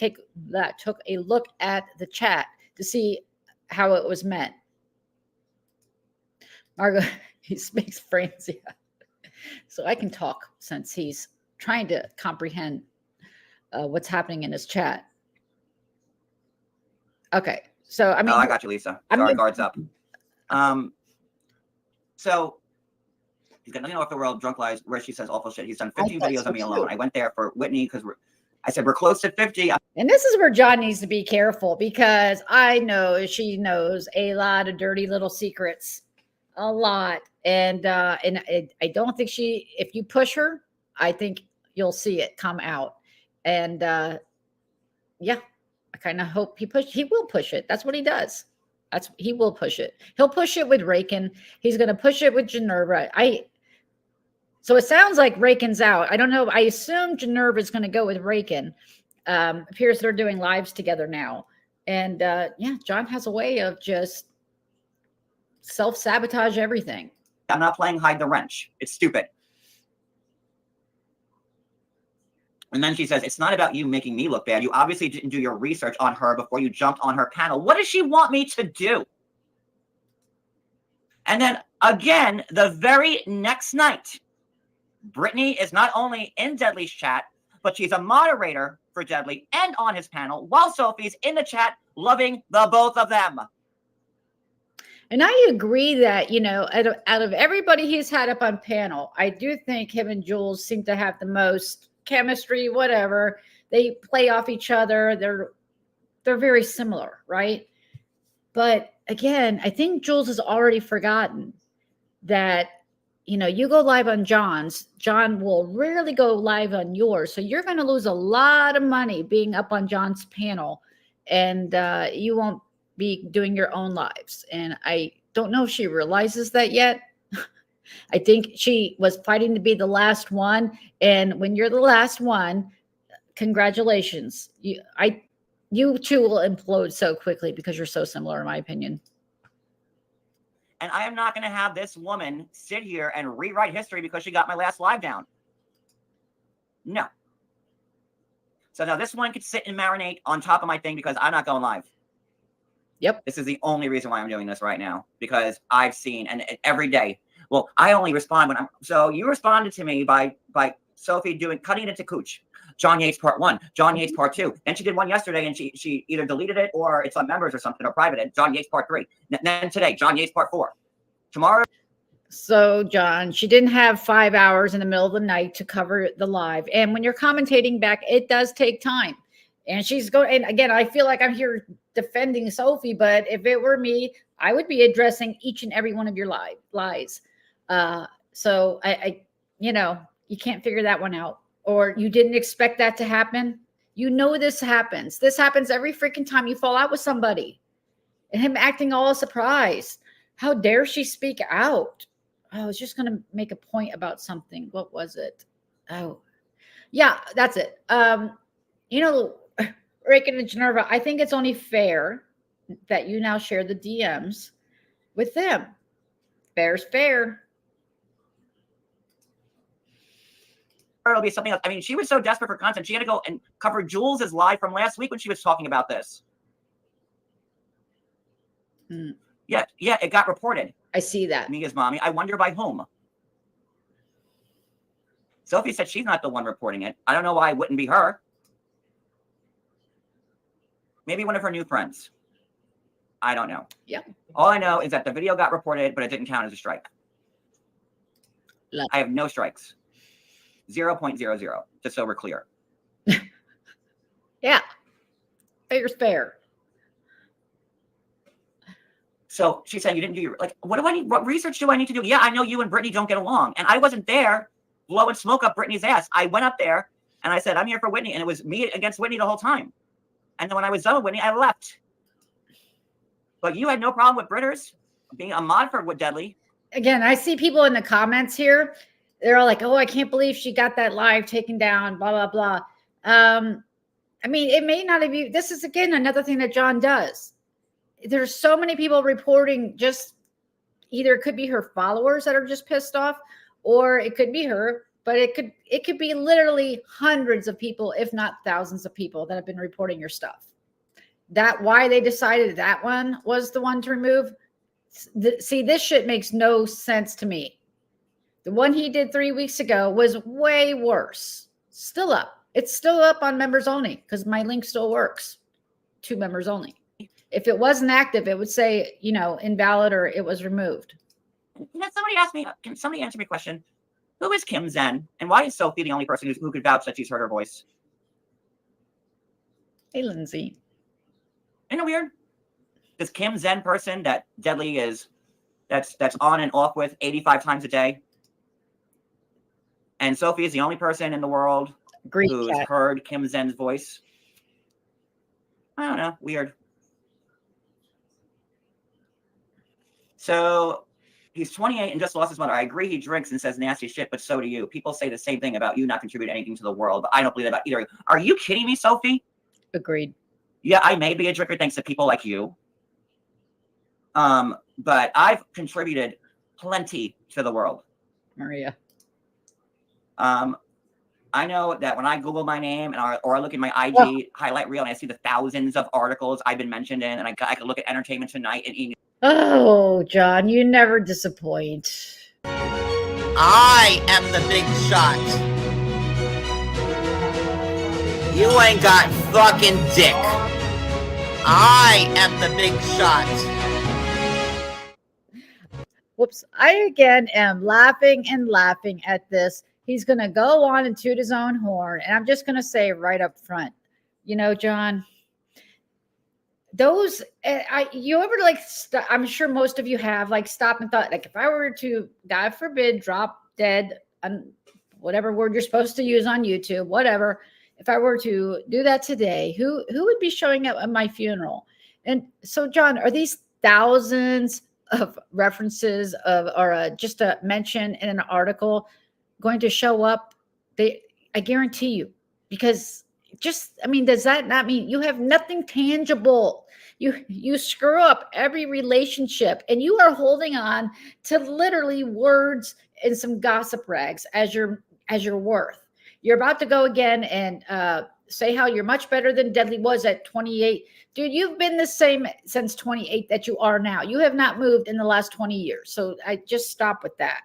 at the chat to see how it was meant. Margo, he speaks French, yeah. So I can talk since he's trying to comprehend what's happening in his chat. Okay, so I mean, I got you, Lisa. Sorry, guards up. So he's got nothing off the world, drunk lies, where she says awful shit. He's done 15 videos on me alone. I went there for Whitney because I said we're close to 50. And this is where John needs to be careful because I know she knows a lot of dirty little secrets a lot. And I don't think if you push her, I think you'll see it come out. And yeah, I kind of hope he will push it. That's what he does. He will push it. He'll push it with Rakin. He's going to push it with Geneva. So it sounds like Rakin's out. I don't know. I assume Geneva is going to go with Rakin. Appears they're doing lives together now. And yeah, John has a way of just self-sabotage everything. I'm not playing hide the wrench. It's stupid. And then she says, it's not about you making me look bad. You obviously didn't do your research on her before you jumped on her panel. What does she want me to do? And then again, the very next night, Brittany is not only in Deadly's chat, but she's a moderator for Deadly and on his panel, while Sophie's in the chat loving the both of them. And I agree that, out of everybody he's had up on panel, I do think him and Jules seem to have the most chemistry, whatever. They play off each other. They're very similar, right? But again, I think Jules has already forgotten that, you go live on John's, John will rarely go live on yours. So you're going to lose a lot of money being up on John's panel, and you won't be doing your own lives. And I don't know if she realizes that yet. I think she was fighting to be the last one. And when you're the last one, congratulations. You two will implode so quickly because you're so similar, in my opinion. And I am not going to have this woman sit here and rewrite history because she got my last live down. No. So now this one could sit and marinate on top of my thing because I'm not going live. Yep. This is the only reason why I'm doing this right now, because I've seen, and every day, well, I only respond when so you responded to me by Sophie cutting it into Cooch. John Yates part 1, John Yates part 2. Then she did one yesterday and she either deleted it or it's on members or something or private. John Yates part 3. Then today, John Yates part 4. Tomorrow. So, John, she didn't have 5 hours in the middle of the night to cover the live. And when you're commentating back, it does take time. And she's going, and again, I feel like I'm here defending Sophie, but if it were me, I would be addressing each and every one of your lies. So I you can't figure that one out, or you didn't expect that to happen. This happens. This happens every freaking time you fall out with somebody, and him acting all surprised. How dare she speak out? I was just going to make a point about something. What was it? Oh, yeah, that's it. Rakin and Geneva, I think it's only fair that you now share the DMs with them. Fair's fair. It'll be something else. I mean, she was so desperate for content. She had to go and cover Jules' live from last week when she was talking about this. Yeah, it got reported. I see that. Mia's mommy. I wonder by whom. Sophie said she's not the one reporting it. I don't know why it wouldn't be her. Maybe one of her new friends. I don't know. Yeah. All I know is that the video got reported, but it didn't count as a strike. I have no strikes. 0.00, just so we're clear. Yeah. Fair's fair. So she's saying you didn't do your, what do I need? What research do I need to do? Yeah, I know you and Brittany don't get along. And I wasn't there blowing smoke up Brittany's ass. I went up there and I said, I'm here for Whitney. And it was me against Whitney the whole time. And then when I was done with Whitney, I left. But you had no problem with Britters being a mod for Deadly. Again, I see people in the comments here. They're all like, oh, I can't believe she got that live taken down, blah, blah, blah. I mean, it may not have been. This is, again, another thing that John does. There's so many people reporting, just either it could be her followers that are just pissed off, or it could be her, but it could be literally hundreds of people, if not thousands of people that have been reporting your stuff. That why they decided that one was the one to remove. See, this shit makes no sense to me. The one he did 3 weeks ago was way worse. Still up. It's still up on members only because my link still works to members only. If it wasn't active, it would say, invalid or it was removed. Somebody asked me, can somebody answer me a question? Who is Kim Zen? And why is Sophie the only person who could vouch that she's heard her voice? Hey, Lindsay. Isn't it weird? This Kim Zen person that Deadly is that's on and off with 85 times a day. And Sophie is the only person in the world who's heard Kim Zen's voice. I don't know. Weird. So he's 28 and just lost his mother. I agree he drinks and says nasty shit, but so do you. People say the same thing about you not contributing anything to the world, but I don't believe that about either. Are you kidding me, Sophie? Agreed. Yeah, I may be a drinker thanks to people like you. But I've contributed plenty to the world. Maria. I know that when I Google my name or I look at my IG highlight reel and I see the thousands of articles I've been mentioned in, and I can look at Entertainment Tonight and email. Oh, John, you never disappoint. I am the big shot. You ain't got fucking dick. I am the big shot. Whoops. I again am laughing and laughing at this. He's going to go on and toot his own horn. And I'm just going to say right up front, you know, John, those, you ever like, I'm sure most of you have like stopped and thought, like, if I were to, God forbid, drop dead, whatever word you're supposed to use on YouTube, whatever, if I were to do that today, who would be showing up at my funeral? And so, John, are these thousands of references or just a mention in an article going to show up? I guarantee you, because I mean, does that not mean you have nothing tangible? You screw up every relationship and you are holding on to literally words and some gossip rags as your worth. You're about to go again and say how you're much better than Deadly was at 28. Dude, you've been the same since 28 that you are now. You have not moved in the last 20 years. So I just stop with that.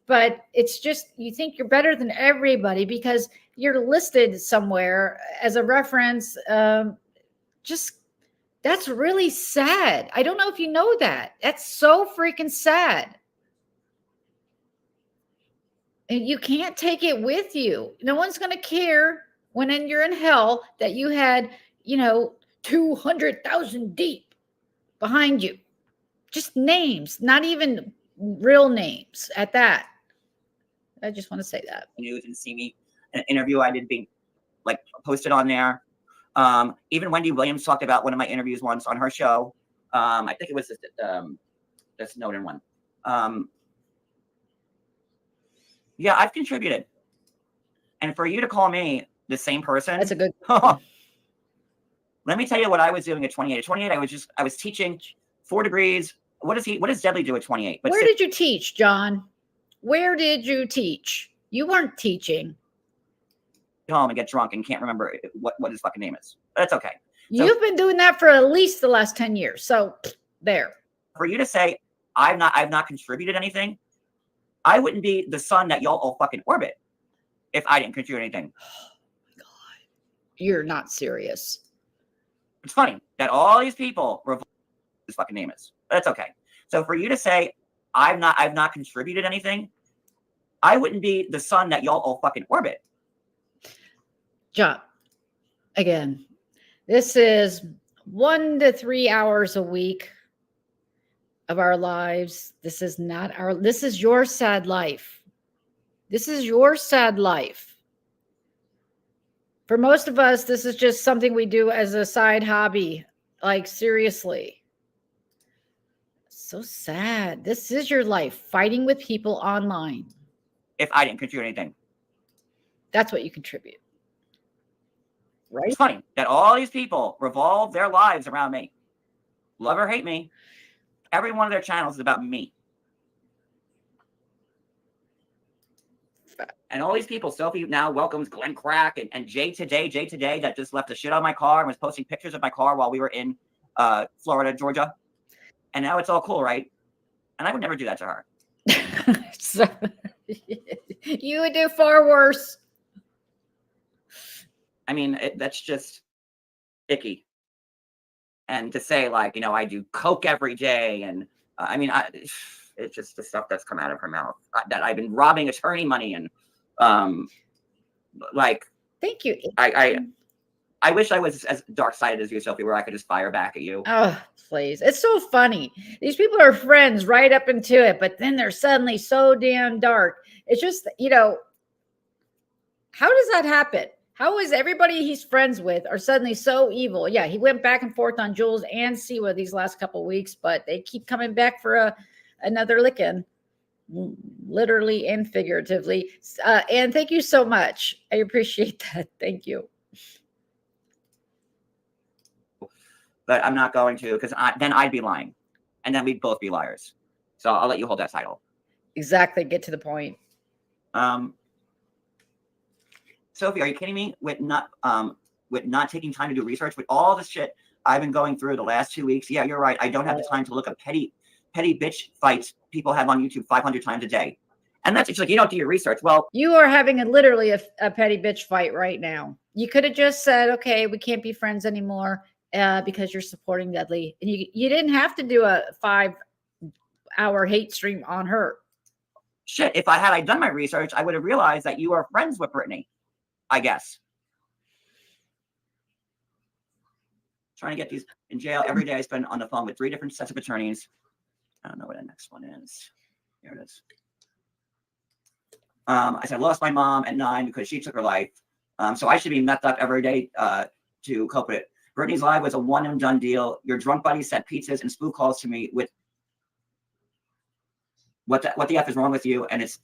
But it's just, you think you're better than everybody because you're listed somewhere as a reference. That's really sad. I don't know if you know that. That's so freaking sad. And you can't take it with you. No one's going to care when you're in hell that you had, 200,000 deep behind you. Just names, not even real names at that. I just want to say that. News and see me in an interview I did being like posted on there. Even Wendy Williams talked about one of my interviews once on her show. I think it was the Snowden one. Yeah, I've contributed. And for you to call me the same person. That's a good. Let me tell you what I was doing at 28. At 28, I was teaching 4 degrees. What does Deadly do at 28? Where did you teach, John? Where did you teach? You weren't teaching. Home and get drunk and can't remember what his fucking name is. That's okay. You've been doing that for at least the last 10 years. So there. For you to say I've not contributed anything, I wouldn't be the sun that y'all all fucking orbit if I didn't contribute anything. Oh my God. You're not serious. It's funny that all these people revolt his fucking name is. That's okay. So for you to say I've not contributed anything, I wouldn't be the sun that y'all all fucking orbit. John, again, this is 1 to 3 hours a week of our lives. This is your sad life. This is your sad life. For most of us, this is just something we do as a side hobby. Like, seriously. So sad. This is your life, fighting with people online. If I didn't contribute anything. That's what you contribute. Right? It's funny that all these people revolve their lives around me. Love or hate me. Every one of their channels is about me. And all these people, Sophie now welcomes Glenn Crack and Jay Today that just left a shit on my car and was posting pictures of my car while we were in Florida, Georgia. And now it's all cool, right? And I would never do that to her. So, you would do far worse. I mean, that's just icky. And to say, like, I do coke every day. And it's just the stuff that's come out of her mouth. That I've been robbing attorney money and, Thank you. I wish I was as dark-sided as you, Sophie, where I could just fire back at you. Oh, please. It's so funny. These people are friends right up into it, but then they're suddenly so damn dark. It's just, how does that happen? How is everybody he's friends with are suddenly so evil? Yeah, he went back and forth on Jules and Siwa these last couple of weeks, but they keep coming back for another licking, literally and figuratively. And thank you so much. I appreciate that. Thank you. But I'm not going to, because then I'd be lying, and then we'd both be liars. So I'll let you hold that title. Exactly. Get to the point. Sophie, are you kidding me with not taking time to do research with all this shit I've been going through the last 2 weeks? Yeah, you're right. I don't have the time to look at petty bitch fights people have on YouTube 500 times a day. And that's just like, you don't do your research. Well, you are having literally a petty bitch fight right now. You could have just said, okay, we can't be friends anymore because you're supporting Deadly. And you didn't have to do a 5-hour hate stream on her. Shit, if I had done my research, I would have realized that you are friends with Brittany, I guess. Trying to get these in jail every day. I spend on the phone with 3 different sets of attorneys. I don't know what the next one is. Here it is. I said I lost my mom at 9 because she took her life. So I should be messed up every day to cope with it. Brittany's live was a one and done deal. Your drunk buddy sent pizzas and spook calls to me with what the F is wrong with you? And it's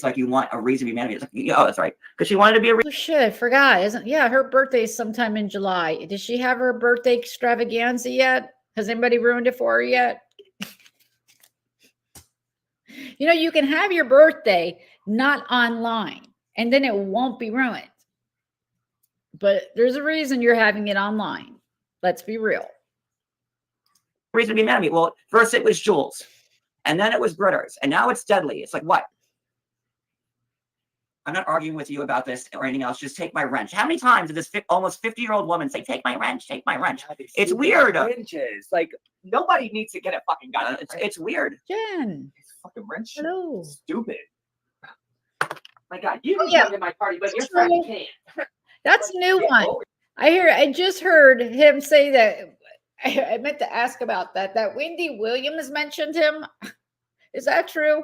like you want a reason to be mad at me. It's like, oh, that's right. Because she wanted to be a oh shit, I forgot. Her birthday's sometime in July. Does she have her birthday extravaganza yet? Has anybody ruined it for her yet? You can have your birthday not online, and then it won't be ruined. But there's a reason you're having it online. Let's be real. reason to be mad at me. Well, first it was Jules, and then it was Britters, and now it's Deadly. It's like, what? I'm not arguing with you about this or anything else. Just take my wrench. How many times did this almost 50-year-old woman say, take my wrench, take my wrench? It's weird. Wrenches. Like, nobody needs to get a fucking gun. It's weird. Jen. It's fucking wrench. Hello. Stupid. My God, you can yeah. come to my party, but your friend can't. That's a new one. I just heard him say that. I meant to ask about that Wendy Williams mentioned him. Is that true?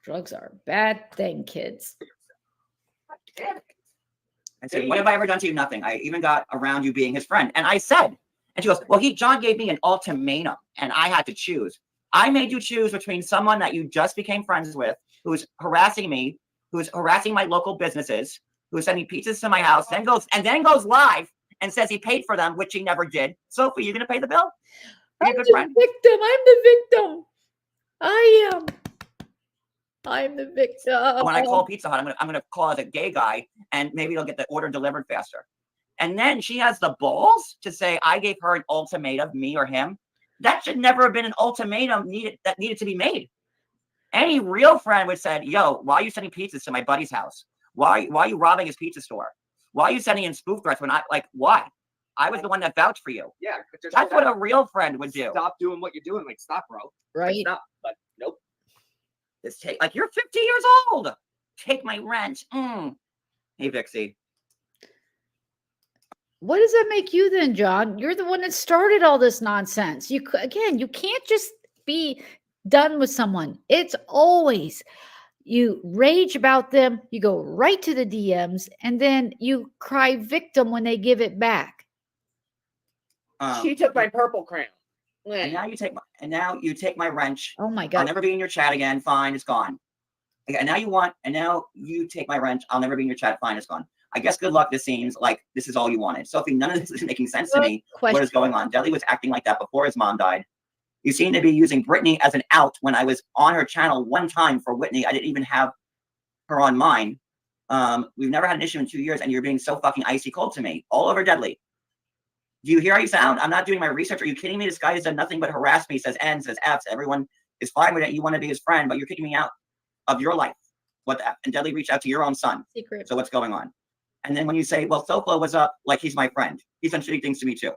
Drugs are a bad thing, kids. I said, what have I ever done to you? Nothing. I even got around you being his friend. And I said, and she goes, well, John gave me an ultimatum and I had to choose. I made you choose between someone that you just became friends with, who's harassing me, who's harassing my local businesses, who's sending pizzas to my house, then goes live and says he paid for them, which he never did. Sophie, you gonna pay the bill? I'm the victim. I'm the victim. I am. I'm the victim. When I call Pizza Hut, I'm gonna call as a gay guy, and maybe they'll get the order delivered faster. And then she has the balls to say I gave her an ultimatum, me or him. That should never have been an ultimatum that needed to be made. Any real friend would have said, yo, why are you sending pizzas to my buddy's house? Why are you robbing his pizza store? Why are you sending in spoof threats why? I was the one that vouched for you. Yeah. That's what a real friend would do. Stop doing what you're doing. Like, stop, bro. Right. Stop. But nope. You're 50 years old. Take my wrench. Hey, Vixie. What does that make you then, John? You're the one that started all this nonsense. You can't just be done with someone. It's always you rage about them, you go right to the DMs, and then you cry victim when they give it back. She took my purple crown. And now you take my wrench. Oh my God. I'll never be in your chat again. Fine, it's gone. Okay, and now you take my wrench. I'll never be in your chat. Fine, it's gone. I guess good luck. This seems like this is all you wanted. Sophie, none of this is making sense to me. What is going on? Deadly was acting like that before his mom died. You seem to be using Brittany as an out when I was on her channel one time for Whitney. I didn't even have her on mine. We've never had an issue in 2 years, and you're being so fucking icy cold to me. All over Deadly. Do you hear how you sound? I'm not doing my research. Are you kidding me? This guy has done nothing but harass me, says N, says Fs. Everyone is fine with it. You want to be his friend, but you're kicking me out of your life. What the F? And Deadly reached out to your own son. Secret. So what's going on? And then when you say, well, Soflo was up, like he's my friend. He's done shitty things to me too.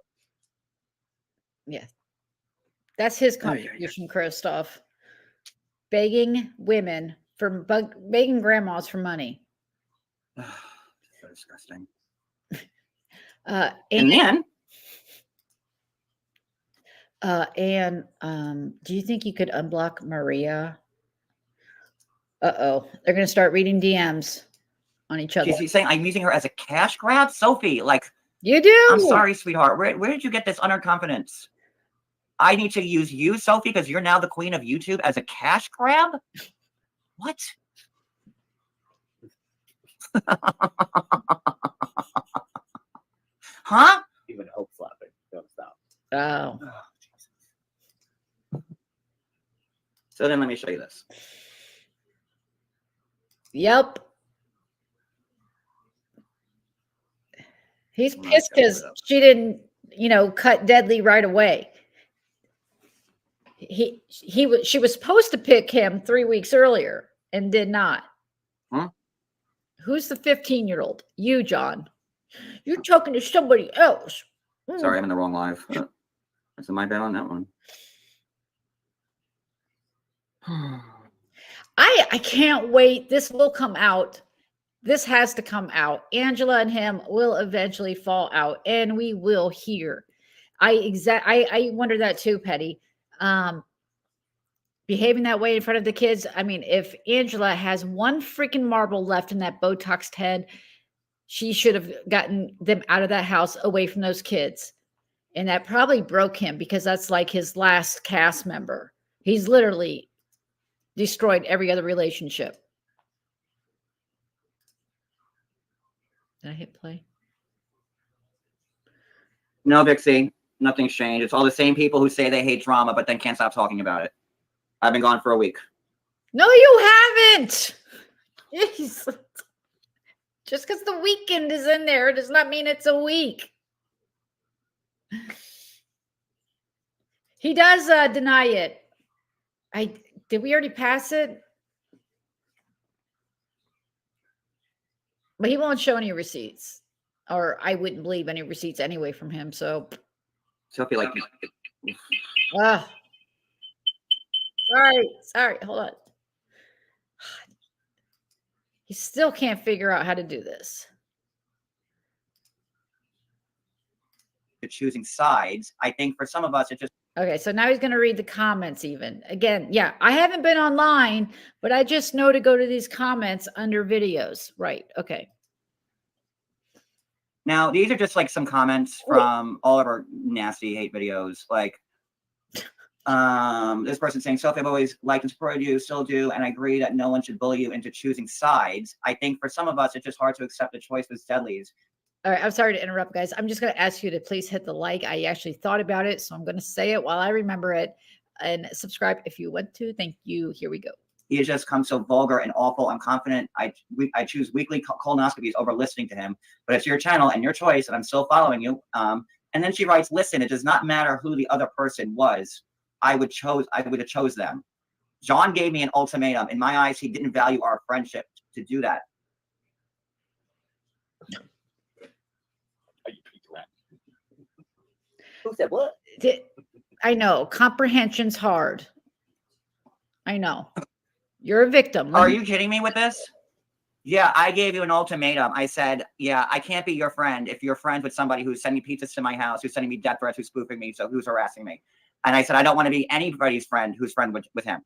Yes. That's his contribution, Christoph. Begging women begging grandmas for money. So disgusting. And then, do you think you could unblock Maria? Uh-oh, they're gonna start reading DMs on each other. she's saying I'm using her as a cash grab, Sophie. Like, you do. I'm sorry, sweetheart. Where did you get this unearned confidence? I need to use you, Sophie, because you're now the queen of YouTube, as a cash grab? What? Huh? Even hope slapping. Don't stop. Oh. So then let me show you this. Yep. He's pissed because she didn't, cut Deadly right away. She was supposed to pick him 3 weeks earlier and did not. Huh? Who's the 15-year-old? You, John. You're talking to somebody else. Sorry, I'm in the wrong live. That's my bad on that one. I can't wait. This will come out. This has to come out. Angela and him will eventually fall out, and we will hear. I wonder that too, Petty. Behaving that way in front of the kids. I mean, if Angela has one freaking marble left in that Botoxed head, she should have gotten them out of that house, away from those kids. And that probably broke him, because that's like his last cast member. He's literally destroyed every other relationship. Did I hit play? No, Vixie, nothing's changed. It's all the same people who say they hate drama, but then can't stop talking about it. I've been gone for a week. No, you haven't. Jeez. Just because the weekend is in there does not mean it's a week. He does deny it. Did we already pass it? But he won't show any receipts, or I wouldn't believe any receipts anyway from him. So, Sophie, like, sorry, hold on. He still can't figure out how to do this. choosing sides. I think for some of us, it just. Okay, so now he's going to read the comments even. Again, yeah, I haven't been online, but I just know to go to these comments under videos. Right, okay. Now, these are just like some comments from all of our nasty hate videos. Like, this person saying, Sophie, I've always liked and supported you, still do, and I agree that no one should bully you into choosing sides. I think for some of us, it's just hard to accept the choice with Deadly's. All right, I'm sorry to interrupt, guys. I'm just going to ask you to please hit the like. I actually thought about it, so I'm going to say it while I remember it. And subscribe if you want to. Thank you. Here we go. He has just come so vulgar and awful. I'm confident I choose weekly colonoscopies over listening to him. But it's your channel and your choice, and I'm still following you. And then she writes, listen, it does not matter who the other person was. I would have chose them. John gave me an ultimatum. In my eyes, he didn't value our friendship to do that. Who said what? I know. Comprehension's hard. I know. You're a victim. Are you kidding me with this? Yeah, I gave you an ultimatum. I said, yeah, I can't be your friend if you're friends with somebody who's sending pizzas to my house, who's sending me death threats, who's spoofing me, so who's harassing me. And I said, I don't want to be anybody's friend who's friend with him.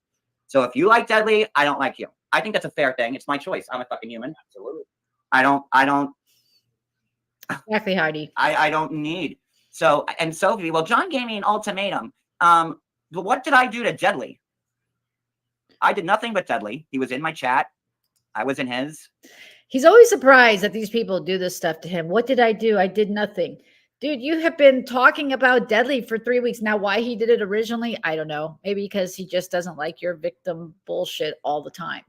So if you like Deadly, I don't like you. I think that's a fair thing. It's my choice. I'm a fucking human. Absolutely. I don't. Exactly, Heidi. I don't need. So, and Sophie, well, John gave me an ultimatum. But what did I do to Deadly? I did nothing but Deadly. He was in my chat. I was in his. He's always surprised that these people do this stuff to him. What did I do? I did nothing. Dude, you have been talking about Deadly for 3 weeks. Now, why he did it originally, I don't know. Maybe because he just doesn't like your victim bullshit all the time.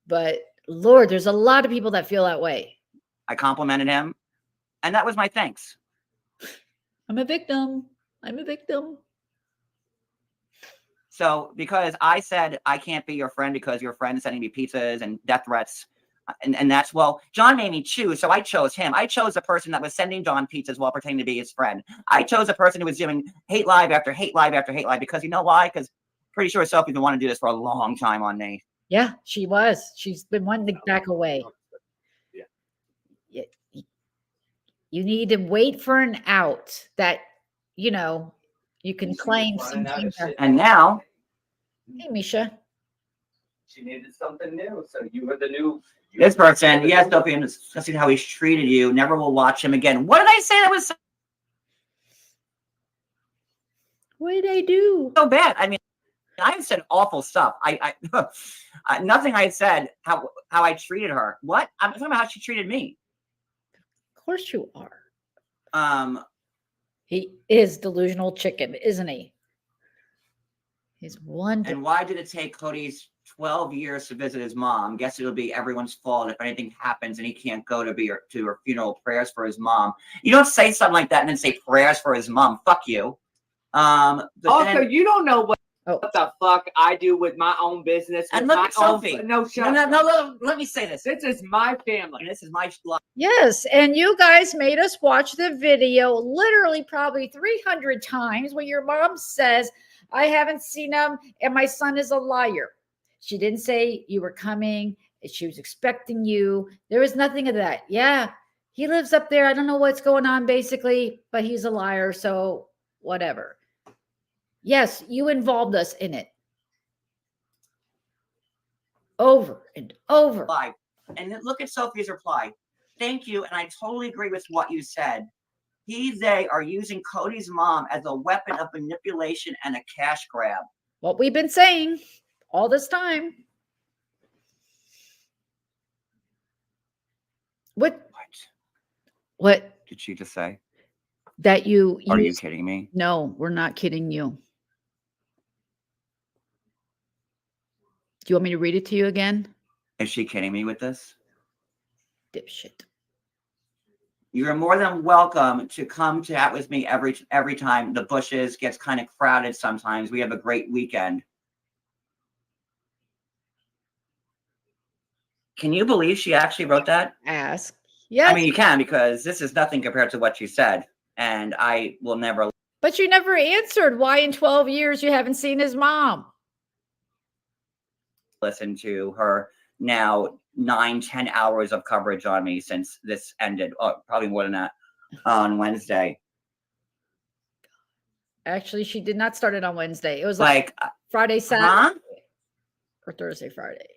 But, Lord, there's a lot of people that feel that way. I complimented him. And that was my thanks. I'm a victim. I'm a victim. So because I said I can't be your friend because your friend is sending me pizzas and death threats, and that's, well, John made me choose, so I chose him. I chose a person that was sending John pizzas while pretending to be his friend. I chose a person who was doing hate live after hate live after hate live, because you know why? Because pretty sure Sophie's been wanting to do this for a long time on me. Yeah, she was. She's been wanting to back away. You need to wait for an out that, you know, you can claim some kind of. And now, Hey, Misha. She needed something new, so you were the new. this person, yes, Sophie, and discussing how he's treated you. Never will watch him again. What did I say that was What did I do? so bad? I mean, I said awful stuff. Nothing I said how I treated her. What? I'm talking about how she treated me. Of course you are. He is delusional chicken, isn't he? He's one. And why did it take Cody's 12 years to visit his mom? Guess it'll be everyone's fault if anything happens and he can't go to her funeral. Prayers for his mom. You don't say something like that and then say prayers for his mom. Fuck you. Also, you don't know what the fuck I do with my own business. And look at Sophie. No, let me say this. This is my family. And this is my life. Yes, and you guys made us watch the video literally probably 300 times where your mom says, I haven't seen him and my son is a liar. She didn't say you were coming. She was expecting you. There was nothing of that. Yeah, he lives up there. I don't know what's going on basically, but he's a liar. So whatever. Yes, you involved us in it. Over and over. And then look at Sophie's reply. Thank you. And I totally agree with what you said. They are using Cody's mom as a weapon of manipulation and a cash grab. What we've been saying all this time. What did she just say? That you Are you kidding me? No, we're not kidding you. Do you want me to read it to you again? Is she kidding me with this? Dipshit. You are more than welcome to come chat with me every time. The bushes gets kind of crowded sometimes. We have a great weekend. Can you believe she actually wrote that? Ask. Yes. I mean, you can, because this is nothing compared to what you said. And I will never. But you never answered why in 12 years you haven't seen his mom. Listen to her now 9-10 hours of coverage on me since this ended. Oh, probably more than that on Wednesday. Actually, she did not start it on Wednesday. It was like Friday, Saturday, or Thursday, Friday.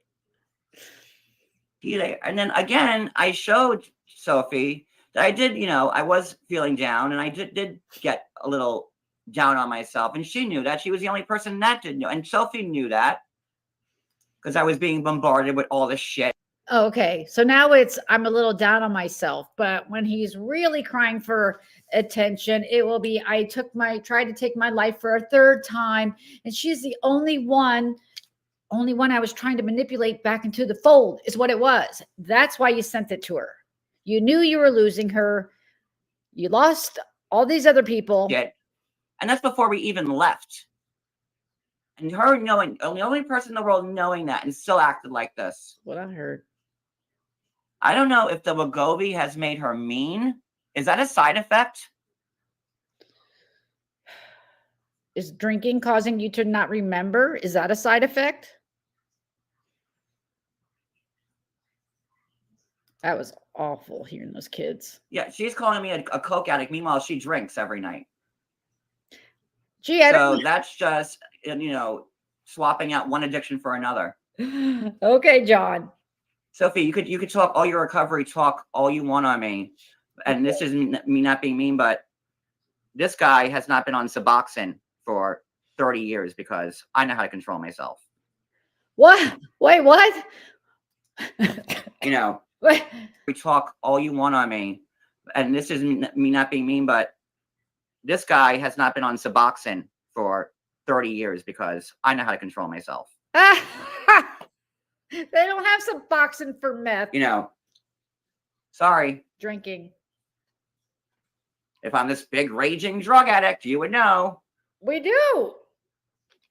And then again, I showed Sophie that I did, I was feeling down and I did get a little down on myself. And she knew that. She was the only person that didn't know. And Sophie knew that because I was being bombarded with all this shit. Okay. So now I'm a little down on myself, but when he's really crying for attention, it will be, I tried to take my life for a third time. And she's the only one I was trying to manipulate back into the fold is what it was. That's why you sent it to her. You knew you were losing her. You lost all these other people. Yeah. And that's before we even left. And her knowing, the only person in the world knowing that and still acted like this. What I heard. I don't know if the Wegovy has made her mean. Is that a side effect? Is drinking causing you to not remember? Is that a side effect? That was awful hearing those kids. Yeah, she's calling me a coke addict. Meanwhile, she drinks every night. Gee, that's just, swapping out one addiction for another. Okay, John. Sophie, you could talk all your recovery talk all you want on me. And this isn't me not being mean, but this guy has not been on Suboxone for 30 years because I know how to control myself. What? Wait, what? We talk all you want on me. And this isn't me not being mean, but this guy has not been on Suboxone for 30 years because I know how to control myself. They don't have Suboxone for meth. Sorry. Drinking. If I'm this big raging drug addict, you would know. We do.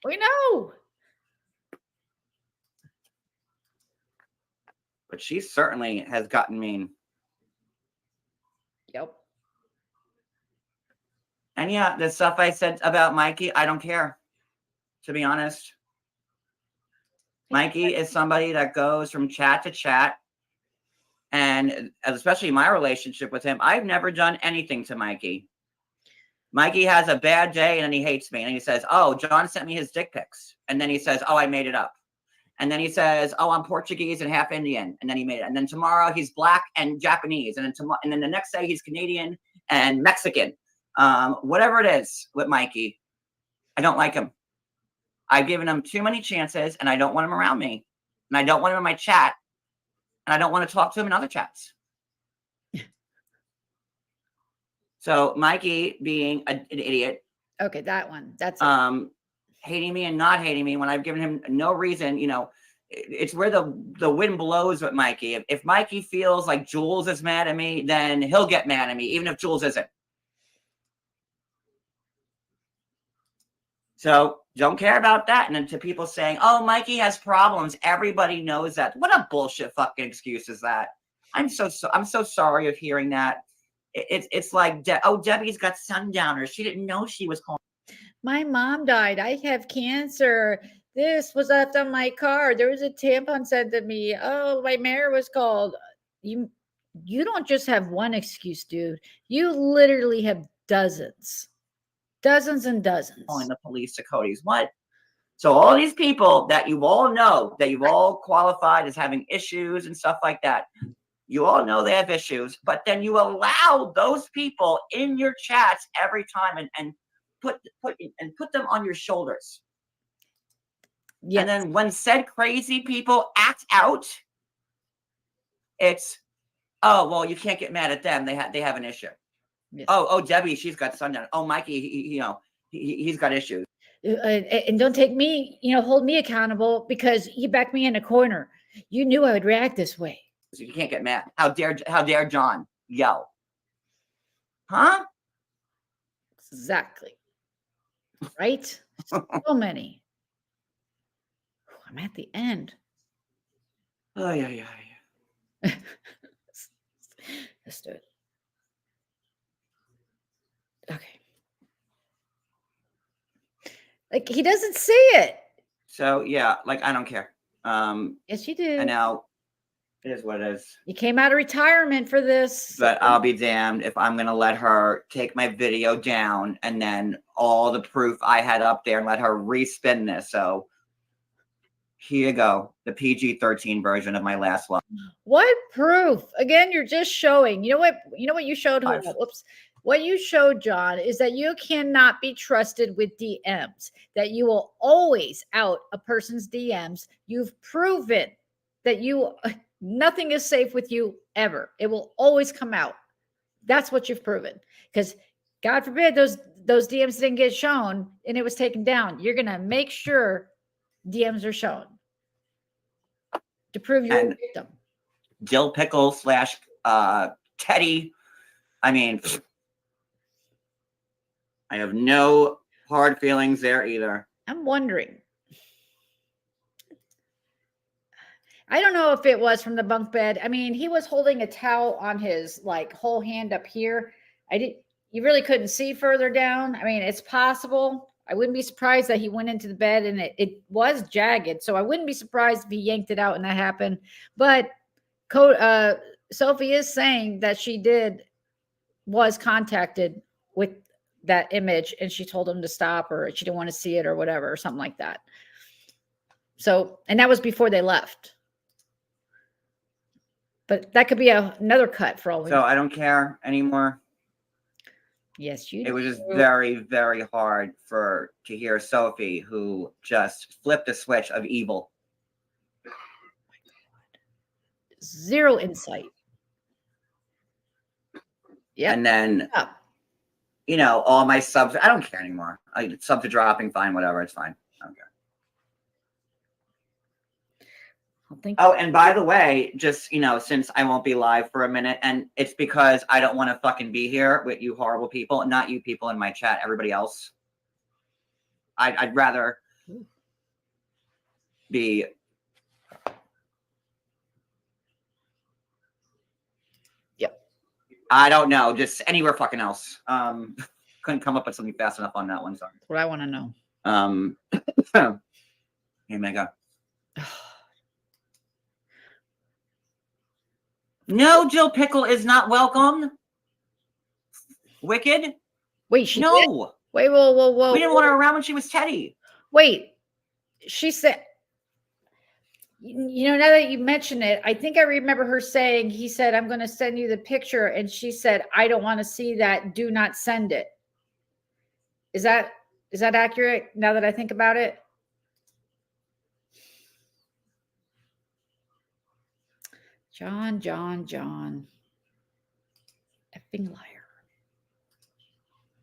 We know. But she certainly has gotten mean. Yep. And yeah, the stuff I said about Mikey, I don't care. To be honest. Mikey is somebody that goes from chat to chat And especially my relationship with him, I've never done anything to Mikey. Mikey has a bad day and then he hates me. And he says, oh, John sent me his dick pics. And then he says, oh, I made it up. And then he says, oh, I'm Portuguese and half Indian. And then he made it. And then tomorrow he's black and Japanese. And then the next day he's Canadian and Mexican. Whatever it is with Mikey, I don't like him. I've given him too many chances and I don't want him around me. And I don't want him in my chat. And I don't want to talk to him in other chats. So Mikey being an idiot. Okay, that one. That's hating me and not hating me when I've given him no reason. It's where the wind blows with Mikey. If Mikey feels like Jules is mad at me, then he'll get mad at me, even if Jules isn't. So don't care about that. And then to people saying, oh, Mikey has problems, everybody knows that. What a bullshit fucking excuse is that? I'm so sorry of hearing that. It's like, Debbie's got sundowners. She didn't know she was calling. My mom died. I have cancer. This was left on my car. There was a tampon sent to me. Oh, my mayor was called. You don't just have one excuse, dude. You literally have dozens and dozens. Calling the police to Cody's. What? So all these people that you all know, that you've all qualified as having issues and stuff like that, you all know they have issues, but then you allow those people in your chats every time and put them on your shoulders. Yes. And then when said crazy people act out, it's, oh, well, you can't get mad at them. They have an issue. Yes. Oh, Debbie, she's got sundown. Oh, Mikey, he's got issues. And don't take me, hold me accountable because you backed me in a corner. You knew I would react this way. So you can't get mad. How dare John yell? Huh? Exactly. Right? So many. I'm at the end. Oh, yeah. Let's do it. Okay. Like, he doesn't see it. So, yeah, like, I don't care. Yes, you do. And now it is what it is. You came out of retirement for this. But I'll be damned if I'm going to let her take my video down and then all the proof I had up there and let her respin this. So here you go. The PG-13 version of my last one. What proof? Again, you're just showing. You know what you showed? Whoops. What you showed, John, is that you cannot be trusted with DMs, that you will always out a person's DMs. You've proven that nothing is safe with you ever. It will always come out. That's what you've proven. Because God forbid those DMs didn't get shown and it was taken down. You're going to make sure DMs are shown to prove you're a victim. Dill Pickle / Teddy. I mean, I have no hard feelings there either. I'm wondering. I don't know if it was from the bunk bed. I mean, he was holding a towel on his whole hand up here. You really couldn't see further down. I mean, it's possible. I wouldn't be surprised that he went into the bed and it was jagged. So I wouldn't be surprised if he yanked it out and that happened. But Sophie is saying that she was contacted with that image and she told him to stop or she didn't want to see it or whatever, or something like that. So, and that was before they left. But that could be another cut for all we know. So I don't care anymore. Yes, you do. It was just very, very hard to hear Sophie, who just flipped the switch of evil. Oh my God. Zero insight. Yeah. And then, all my subs, I don't care anymore. Subs are dropping, fine, whatever, it's fine. I don't care. Oh, and by the way, just, since I won't be live for a minute, and it's because I don't want to fucking be here with you horrible people, not you people in my chat, everybody else. I'd rather be. Yep. I don't know, just anywhere fucking else. Couldn't come up with something fast enough on that one, sorry. That's what I want to know. Hey, Mega. No, Jill Pickle is not welcome. Wicked? Wait, she did? No. Wait, whoa. We didn't want her around when she was Teddy. Wait, she said, you know, now that you mention it, I think I remember her saying, he said, I'm going to send you the picture. And she said, I don't want to see that. Do not send it. Is that accurate now that I think about it? John. Effing liar.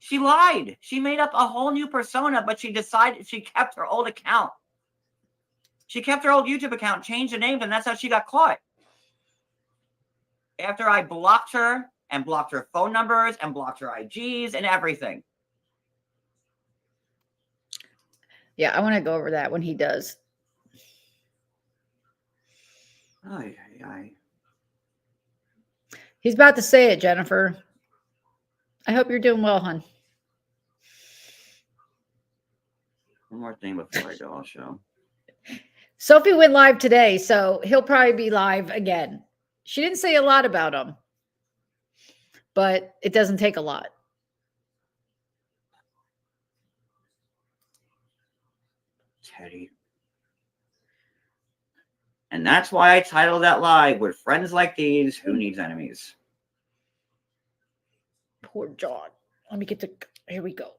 She lied. She made up a whole new persona, but she decided she kept her old account. She kept her old YouTube account, changed the names, and that's how she got caught. After I blocked her and blocked her phone numbers and blocked her IGs and everything. Yeah, I want to go over that when he does. He's about to say it, Jennifer. I hope you're doing well, hon. One more thing before I go, I'll show. Sophie went live today, so he'll probably be live again. She didn't say a lot about him, but it doesn't take a lot. Teddy. And that's why I titled that live, with friends like these, who needs enemies? Poor John. Let me get to, here we go.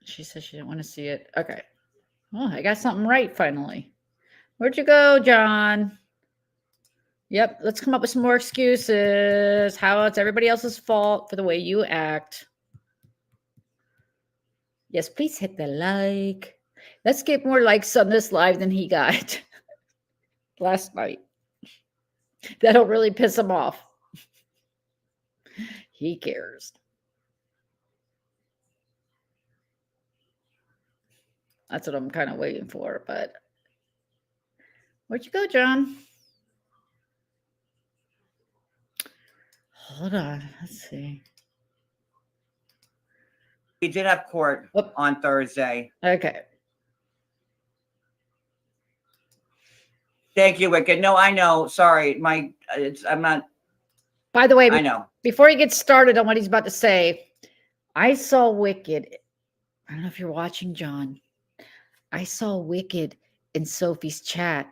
She said she didn't want to see it. Okay. Well, I got something right finally. Where'd you go, John? Yep. Let's come up with some more excuses. How it's everybody else's fault for the way you act. Yes, please hit the like. Let's get more likes on this live than he got last night. That'll really piss him off. He cares. That's what I'm kind of waiting for, but where'd you go, John? Hold on. Let's see. We did have court on Thursday. Okay. Thank you, Wicked. No, I know. Sorry. I'm not. By the way, I know. Before he gets started on what he's about to say, I saw Wicked. I don't know if you're watching, John. I saw Wicked in Sophie's chat.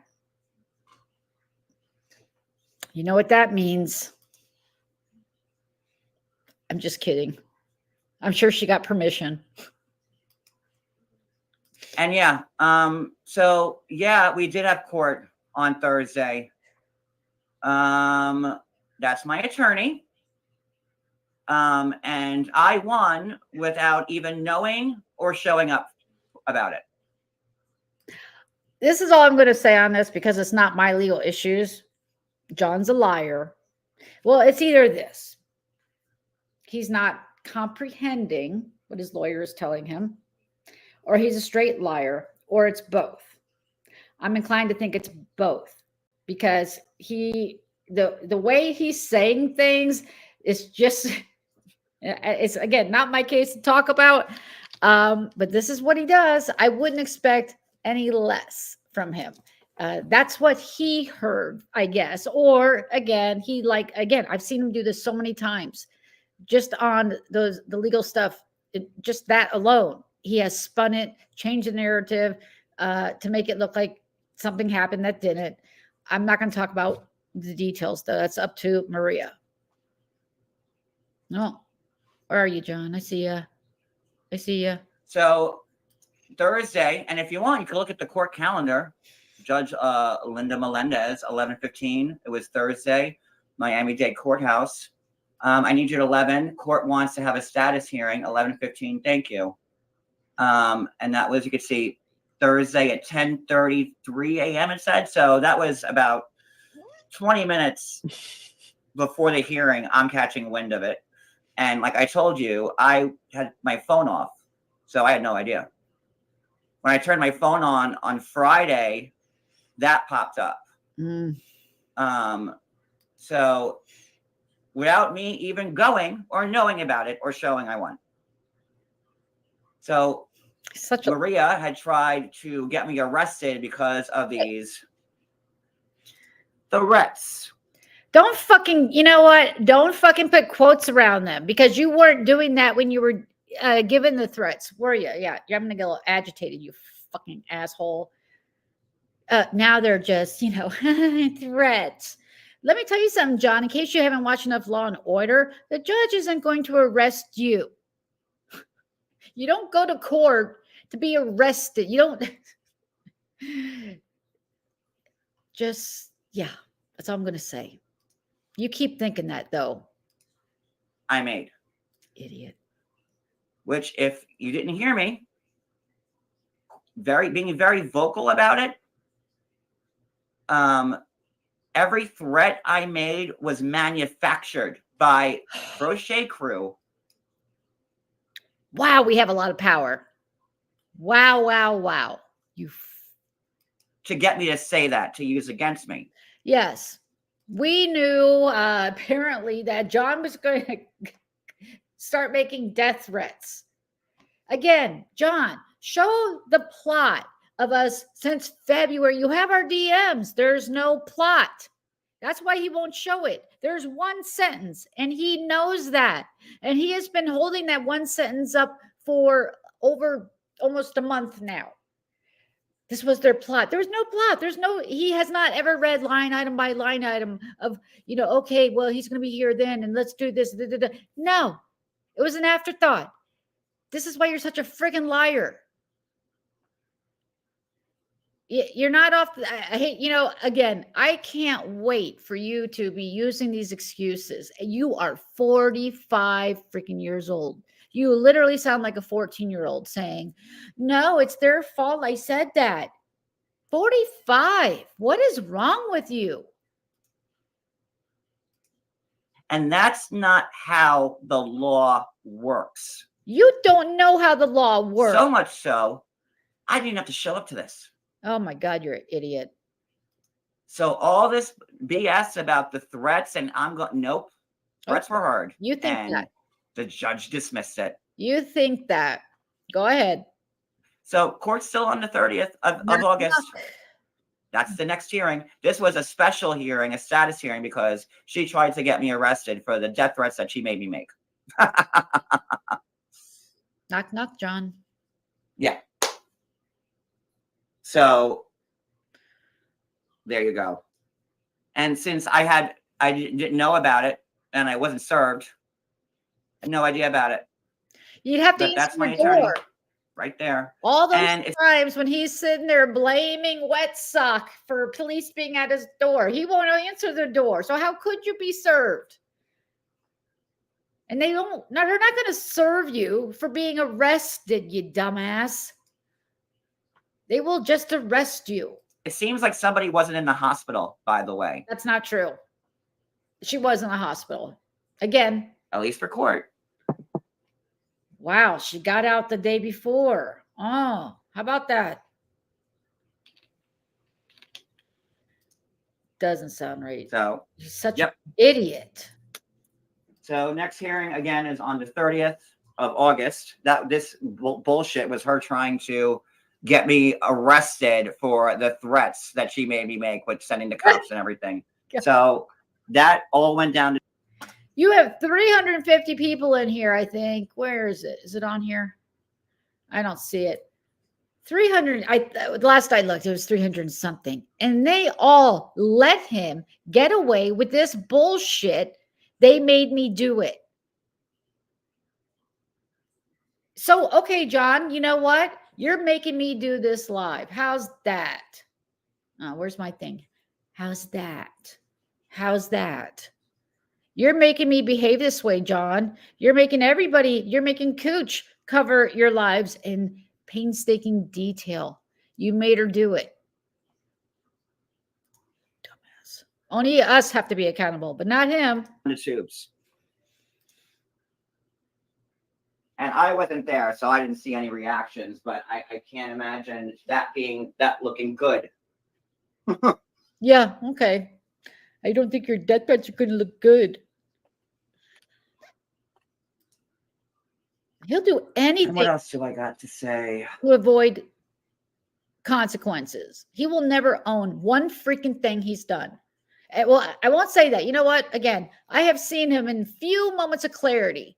You know what that means? I'm just kidding. I'm sure she got permission. And yeah, so yeah, we did have court on Thursday. That's my attorney. And I won without even knowing or showing up about it. This is all I'm going to say on this because it's not my legal issues. John's a liar. Well, it's either this. He's not comprehending what his lawyer is telling him, or he's a straight liar, or it's both. I'm inclined to think it's both because the way he's saying things is just, it's again, not my case to talk about, but this is what he does. I wouldn't expect any less from him. That's what he heard, I guess. Or again, I've seen him do this so many times. Just on the legal stuff, just that alone, he has spun it, changed the narrative to make it look like something happened that didn't. I'm not going to talk about the details, though. That's up to Maria. No, where are you, John? I see you. So Thursday, and if you want, you can look at the court calendar. Judge Linda Melendez, 11:15. It was Thursday, Miami-Dade Courthouse. I need you at 11. Court wants to have a status hearing, 11:15. Thank you. And that was, you could see, Thursday at 10:33 a.m. it said. So that was about 20 minutes before the hearing. I'm catching wind of it. And like I told you, I had my phone off. So I had no idea. When I turned my phone on Friday, that popped up. Mm. So without me even going or knowing about it or showing I won. So Maria had tried to get me arrested because of these threats. Don't fucking, you know what? Don't fucking put quotes around them, because you weren't doing that when you were given the threats, were you? Yeah, I'm gonna get a little agitated, you fucking asshole. Now they're just, threats. Let me tell you something, John, in case you haven't watched enough Law and Order, the judge isn't going to arrest you. You don't go to court to be arrested. You don't that's all I'm going to say. You keep thinking that, though. I made. Idiot. Which, if you didn't hear me, being very vocal about it, every threat I made was manufactured by Crochet Crew. Wow, we have a lot of power. Wow. To get me to say that, to use against me. Yes. We knew apparently that John was going to start making death threats. Again, John, show the plot of us since February. You have our DMs. There's no plot. That's why he won't show it. There's one sentence, and he knows that. And he has been holding that one sentence up for over almost a month now. This was their plot. There was no plot. He has not ever read line item by line item of, okay, well, he's going to be here then, and let's do this. No, it was an afterthought. This is why you're such a friggin' liar. You're not off. I hate, again, I can't wait for you to be using these excuses. You are 45 freaking years old. You literally sound like a 14-year-old saying, no, it's their fault. I said that. 45. What is wrong with you? And that's not how the law works. You don't know how the law works. So much so, I didn't have to show up to this. Oh my God, you're an idiot. So all this BS about the threats, and I'm going, nope, threats were heard. You think that? The judge dismissed it. You think that? Go ahead. So court's still on the 30th of August. That's the next hearing. This was a special hearing, a status hearing, because she tried to get me arrested for the death threats that she made me make. Knock, knock, John. Yeah. So there you go. And since I didn't know about it and I wasn't served, I had no idea about it. You'd have to that's my door. attorney right there. All those times when he's sitting there blaming Wet Sock for police being at his door, he won't answer the door. So how could you be served? And they're not going to serve you for being arrested, you dumbass. They will just arrest you. It seems like somebody wasn't in the hospital, by the way. That's not true. She was in the hospital. Again. At least for court. Wow, she got out the day before. Oh, how about that? Doesn't sound right. So, you're such an idiot. So next hearing again is on the 30th of August. This bullshit was her trying to get me arrested for the threats that she made me make with sending the cops and everything. So that all went down to. You have 350 people in here, I think. Where is it? Is it on here? I don't see it. 300. Last I looked, it was 300 something. And they all let him get away with this bullshit. They made me do it. So, okay, John, you know what? You're making me do this live. How's that? Oh, where's my thing? How's that? How's that? You're making me behave this way, John. You're making Cooch cover your lives in painstaking detail. You made her do it. Dumbass. Only us have to be accountable, but not him. The tubes. And I wasn't there, so I didn't see any reactions, but I can't imagine that looking good. Yeah, okay. I don't think your death threats are going to look good. He'll do And anything what else do I got to say? to avoid consequences. He will never own one freaking thing he's done. Well, I won't say that. You know what? Again, I have seen him in few moments of clarity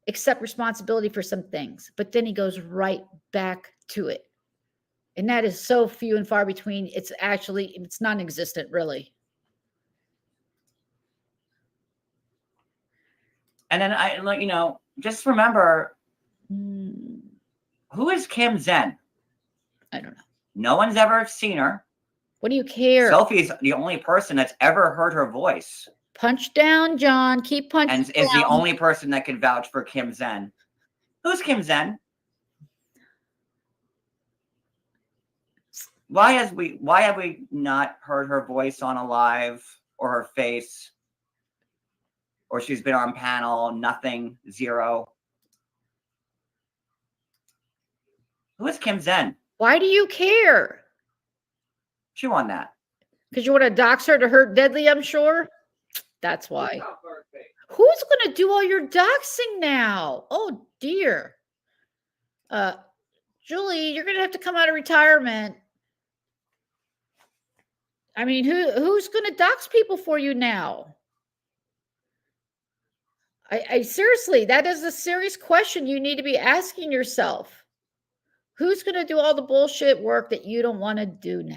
accept responsibility for some things, but then he goes right back to it. And that is so few and far between. It's non-existent, really. And then just remember, Hmm, who is Kim Zen? I don't know. No one's ever seen her. What do you care? Sophie's the only person that's ever heard her voice. Punch down, John. Keep punching And is the only person that can vouch for Kim Zen. Who's Kim Zen? Why have we not heard her voice on a live, or her face, or she's been on panel? Nothing, zero. Who is Kim Zen? Why do you care? Chew on that. Because you want to dox her to hurt deadly, I'm sure. That's why. Who's going to do all your doxing now? Oh, dear. Julie, you're going to have to come out of retirement. I mean, who's going to dox people for you now? I seriously, that is a serious question you need to be asking yourself. Who's going to do all the bullshit work that you don't want to do now?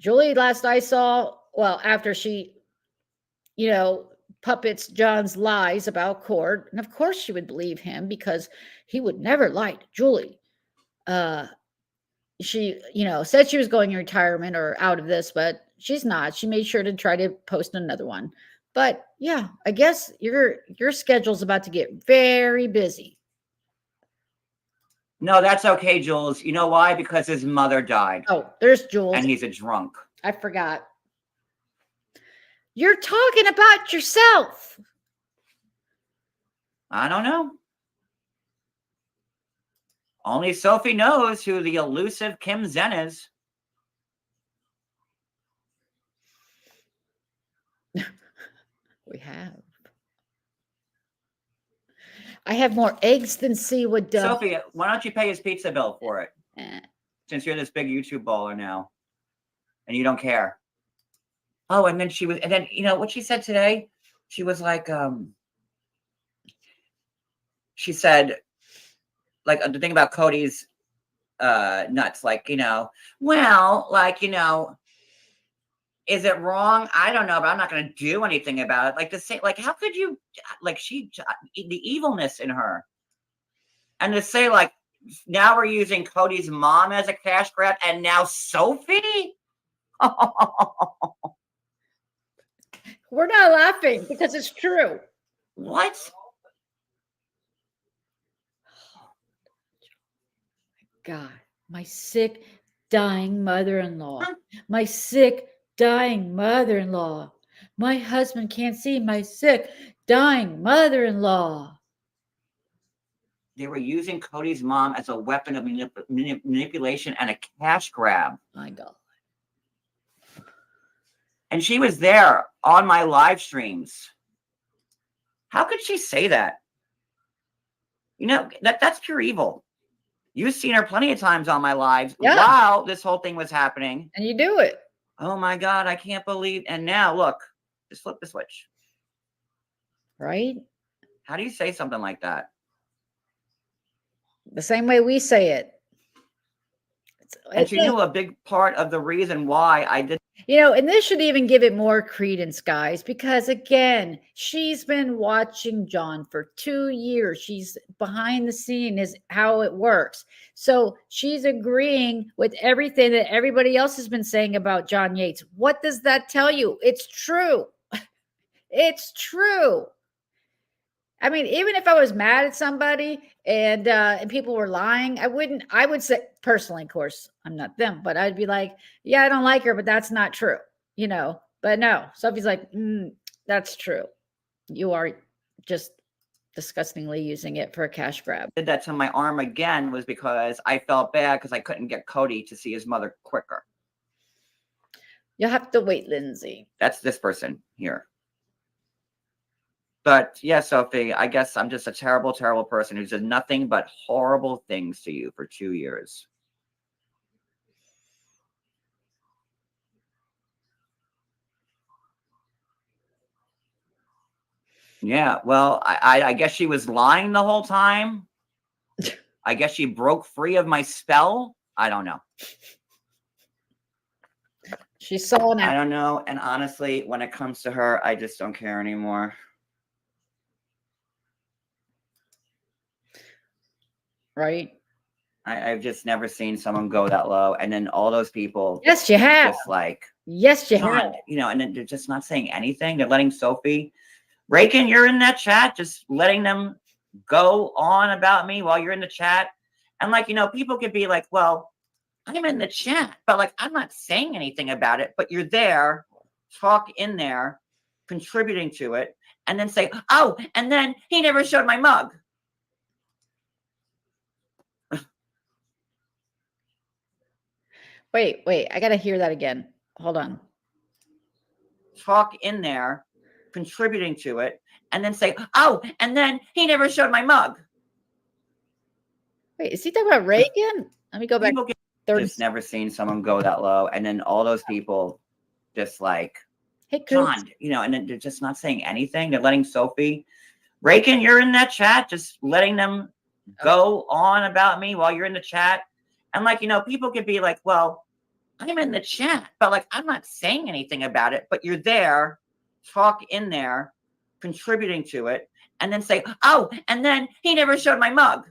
Julie, last I saw, well, after she, puppets John's lies about court, and of course she would believe him because he would never lie to Julie. She, said she was going in retirement or out of this, but she's not. She made sure to try to post another one. But yeah, I guess your schedule's about to get very busy. No, that's okay, Jules. You know why? Because his mother died. Oh, there's Jules. And he's a drunk. I forgot. You're talking about yourself. I don't know. Only Sophie knows who the elusive Kim Zen is. We have. I have more eggs than C would. Sophie, why don't you pay his pizza bill for it? Since you're this big YouTube baller now, and you don't care. Oh, and then what she said today? She was like, she said, like, the thing about Cody's nuts, like, is it wrong? I don't know, but I'm not going to do anything about it. Like, to say, like, how could you, like, the evilness in her, and to say, like, now we're using Cody's mom as a cash grab, and now Sophie. We're not laughing because it's true. What? God, my sick, dying mother-in-law. My sick, dying mother-in-law. My husband can't see my sick, dying mother-in-law. They were using Cody's mom as a weapon of manipulation and a cash grab. My God. And she was there on my live streams. How could she say that? That's pure evil. You've seen her plenty of times on my lives while this whole thing was happening. And you do it. Oh my God, I can't believe. And now look, just flip the switch. Right? How do you say something like that? The same way we say it. And she knew a big part of the reason why I did. And this should even give it more credence, guys, because again, she's been watching John for 2 years. She's behind the scene is how it works. So she's agreeing with everything that everybody else has been saying about John Yates. What does that tell you? It's true. It's true. I mean, even if I was mad at somebody and people were lying, I would say personally, of course, I'm not them, but I'd be like, yeah, I don't like her, but that's not true, but no. Sophie's like, that's true. You are just disgustingly using it for a cash grab. Did that to my arm again was because I felt bad because I couldn't get Cody to see his mother quicker. You'll have to wait, Lindsay. That's this person here. But yeah, Sophie, I guess I'm just a terrible, terrible person who's done nothing but horrible things to you for 2 years. Yeah, well, I guess she was lying the whole time. I guess she broke free of my spell. I don't know. She saw I now. don't know. And honestly, when it comes to her, I just don't care anymore. Right? I've just never seen someone go that low. And then all those people. Yes, you have. Just like, yes, you John, have. you know, and then they're just not saying anything. They're letting Sophie. Reagan, you're in that chat, just letting them go on about me while you're in the chat. And like, you know, people could be like, well, I'm in the chat, but like, I'm not saying anything about it, but you're there, talk in there, contributing to it, and then say, oh, and then he never showed my mug. Wait, I got to hear that again. Hold on. Talk in there, contributing to it, and then say, oh, and then he never showed my mug. Wait, is he talking about Reagan? Let me go back. Just never seen someone go that low. And then all those people just like, hey, John, you know, and then they're just not saying anything. They're letting Sophie. Reagan, you're in that chat, just letting them go on about me while you're in the chat. And like, you know, people could be like, well, I'm in the chat, but like, I'm not saying anything about it, but you're there, talk in there, contributing to it, and then say, oh, and then he never showed my mug.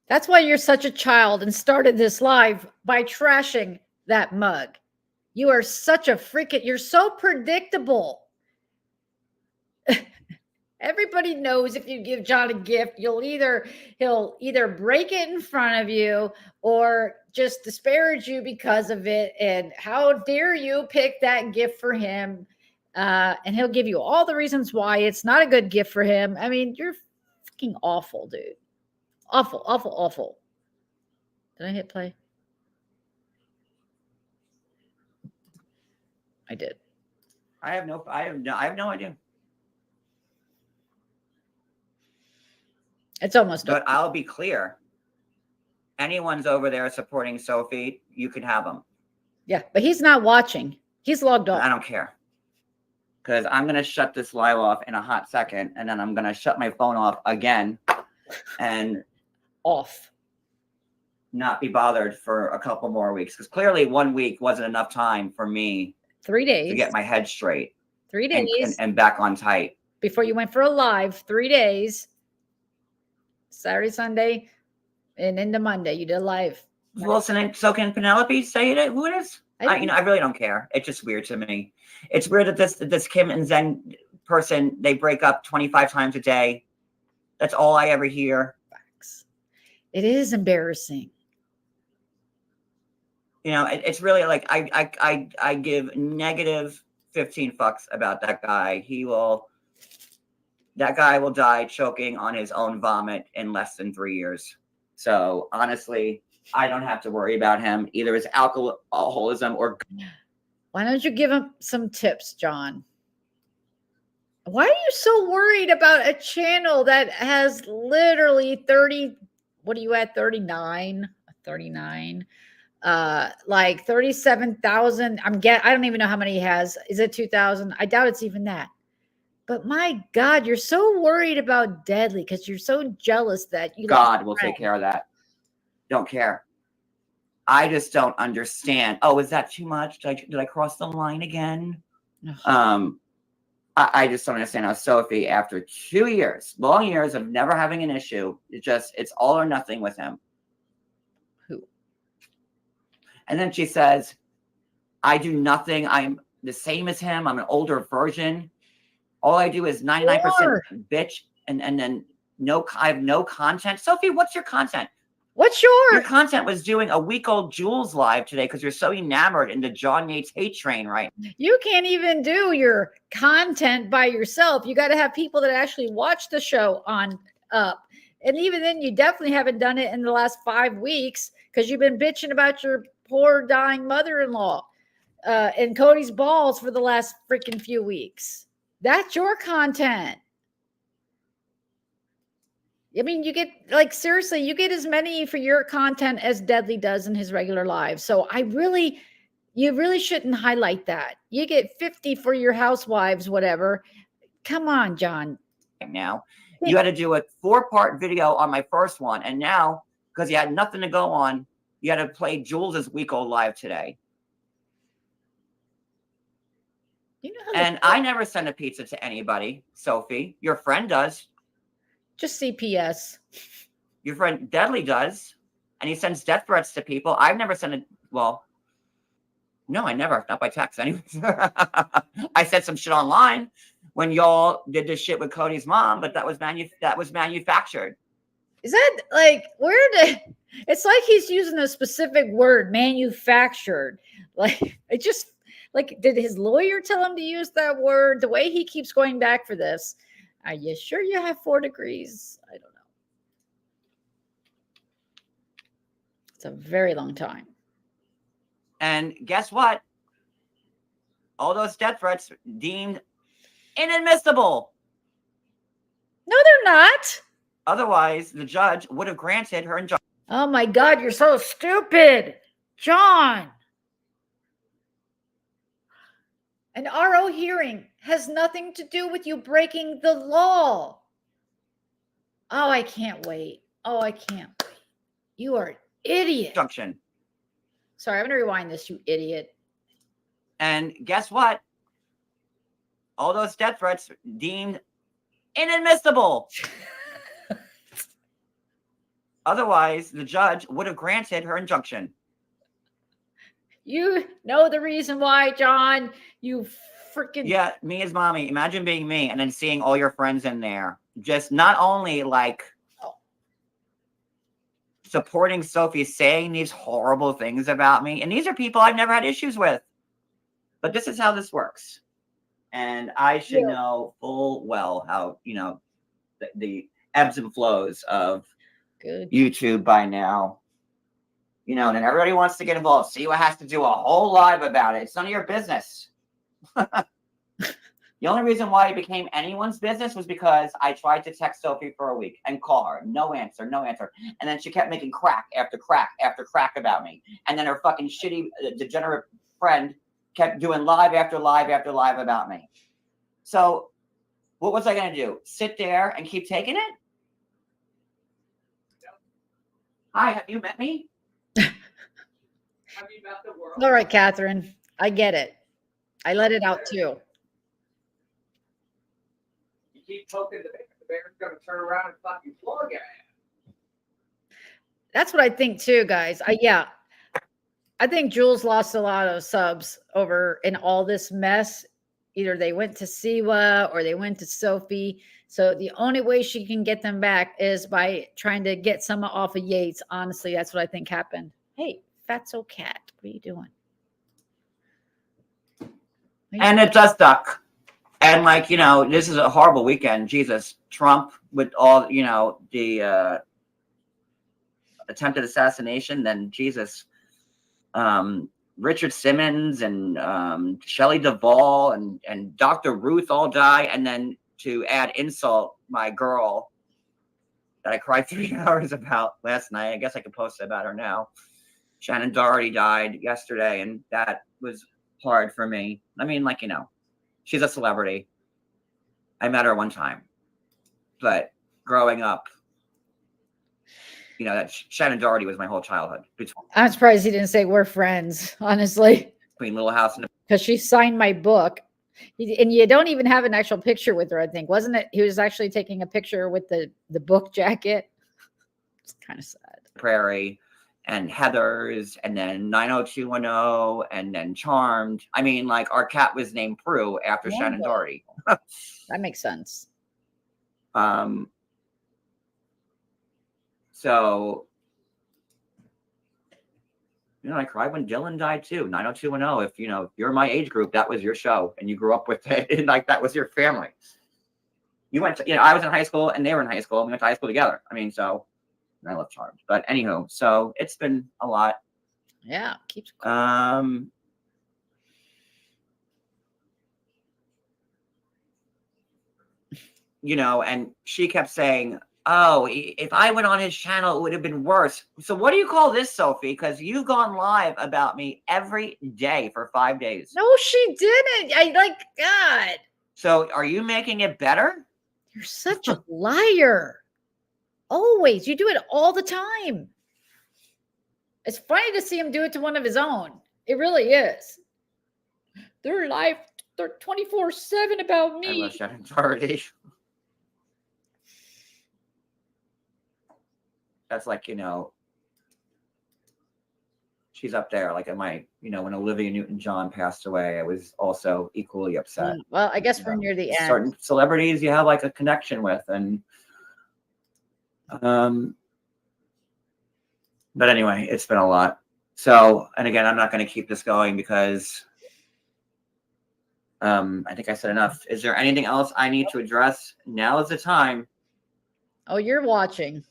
That's why you're such a child and started this live by trashing that mug. You are such a freaking, you're so predictable. Everybody knows if you give John a gift, he'll either break it in front of you or just disparage you because of it. And how dare you pick that gift for him? And he'll give you all the reasons why it's not a good gift for him. I mean, you're fucking awful, dude. Awful, awful, awful. Did I hit play? I did. I have no idea. It's almost But I'll be clear. Anyone's over there supporting Sophie, you can have them. Yeah, but he's not watching. He's logged off. I don't care. Because I'm going to shut this live off in a hot second, and then I'm going to shut my phone off again and not be bothered for a couple more weeks. Because clearly 1 week wasn't enough time for me 3 days to get my head straight. 3 days. And back on tight. Before you went for a live, 3 days. Saturday, Sunday, and into Monday, you did a live. Wilson and so can Penelope say it? Who it is? I really don't care. It's just weird to me. It's weird that this Kim and Zen person, they break up 25 times a day. That's all I ever hear. Facts. It is embarrassing. You know, it's really like I give negative 15 fucks about that guy. That guy will die choking on his own vomit in less than 3 years. So honestly, I don't have to worry about him. Either his alcoholism or. Why don't you give him some tips, John? Why are you so worried about a channel that has literally 30? What are you at? 39? 39? Like 37,000. I don't even know how many he has. Is it 2,000? I doubt it's even that. But my God, you're so worried about Deadly because you're so jealous that you. God will take care of that. Don't care. I just don't understand. Oh, is that too much? Did I cross the line again? I just don't understand how Sophie, after 2 years, long years of never having an issue, it's all or nothing with him. Who? And then she says, I do nothing. I'm the same as him. I'm an older version. All I do is 99% bitch, and then I have no content. Sophie, what's your content? What's your content was doing a week-old Jules live today because you're so enamored in the John Yates hate train, right? You can't even do your content by yourself. You got to have people that actually watch the show on up. And even then, you definitely haven't done it in the last 5 weeks because you've been bitching about your poor dying mother-in-law and Cody's balls for the last freaking few weeks. That's your content. I mean, you get, like, seriously, you get as many for your content as Deadly does in his regular lives. So you really shouldn't highlight that. You get 50 for your housewives, whatever. Come on, John. Now, you had to do a 4-part video on my first one. And now, because you had nothing to go on, you had to play Jules's week-old live today. You know and I never send a pizza to anybody, Sophie. Your friend does. Just CPS. Your friend Deadly does. And he sends death threats to people. I've never sent a, well, no, I never. Not by text. Anyways. I said some shit online when y'all did this shit with Cody's mom, but that was manufactured. Is that like, it's like he's using a specific word, manufactured. Like, it just, like, did his lawyer tell him to use that word? The way he keeps going back for this. Are you sure you have 4 degrees? I don't know. It's a very long time. And guess what? All those death threats deemed inadmissible. No, they're not. Otherwise, the judge would have granted her injunction. Oh my God, you're so stupid, John. An RO hearing has nothing to do with you breaking the law. Oh, I can't wait. Oh, I can't wait. You are an idiot. Injunction. Sorry, I'm going to rewind this, you idiot. And guess what? All those death threats deemed inadmissible. Otherwise, the judge would have granted her injunction. You know the reason why, John. You freaking... Yeah, me as mommy. Imagine being me and then seeing all your friends in there. Just not only like supporting Sophie, saying these horrible things about me. And these are people I've never had issues with. But this is how this works. And I should know full well how, you know, the ebbs and flows of YouTube by now. You know, and then everybody wants to get involved. CEO has to do a whole live about it. It's none of your business. The only reason why it became anyone's business was because I tried to text Sophie for a week and call her. No answer, no answer. And then she kept making crack after crack after crack about me. And then her fucking shitty, degenerate friend kept doing live after live after live about me. So what was I going to do? Sit there and keep taking it? Hi, have you met me? Have you met the world? All right, Catherine. I get it. I let it out too. You keep poking the bear. The bear's going to turn around and fucking flog your ass. That's what I think too, guys. I think Jules lost a lot of subs over in all this mess. Either they went to Siwa or they went to Sophie. So the only way she can get them back is by trying to get some off of Yates. Honestly, that's what I think happened. Hey, Fatso Cat, what are you doing? And it does suck. And like, you know, this is a horrible weekend. Jesus, Trump with all, you know, the attempted assassination, then Jesus, Richard Simmons and Shelley Duvall and Dr. Ruth all die. And then to add insult, my girl that I cried 3 hours about last night. I guess I could post about her now. Shannon Doherty died yesterday, and that was hard for me. I mean, like, you know, she's a celebrity. I met her one time. But growing up, you know, that Shannon Doherty was my whole childhood. I'm surprised he didn't say we're friends, honestly. Between Little House and... Because she signed my book. And you don't even have an actual picture with her, I think. Wasn't it? He was actually taking a picture with the book jacket. It's kind of sad. Prairie and Heathers and then 90210 and then Charmed. I mean, like, our cat was named Prue after Shannon Doherty. That makes sense. So You know, I cried when Dylan died too. 90210. If you know, if you're my age group, that was your show, and you grew up with it, and like that was your family. You went to, you know, I was in high school, and they were in high school, and we went to high school together. I mean, so and I love Charmed. But anywho, so it's been a lot. Yeah, keeps going. You know, and she kept saying, oh, if I went on his channel, it would have been worse. So what do you call this, Sophie? Because you've gone live about me every day for 5 days. No, she didn't. I like God. So are you making it better? You're such a liar. Always. You do it all the time. It's funny to see him do it to one of his own. It really is. They're live. They're 24/7 about me. I love Shannon Doherty. That's like, you know, she's up there. Like, you know, when Olivia Newton-John passed away, I was also equally upset. Well, I guess we're near the end. Certain celebrities you have like a connection with, and but anyway, it's been a lot. So, and again, I'm not going to keep this going because I think I said enough. Is there anything else I need to address? Now is the time. Oh, you're watching.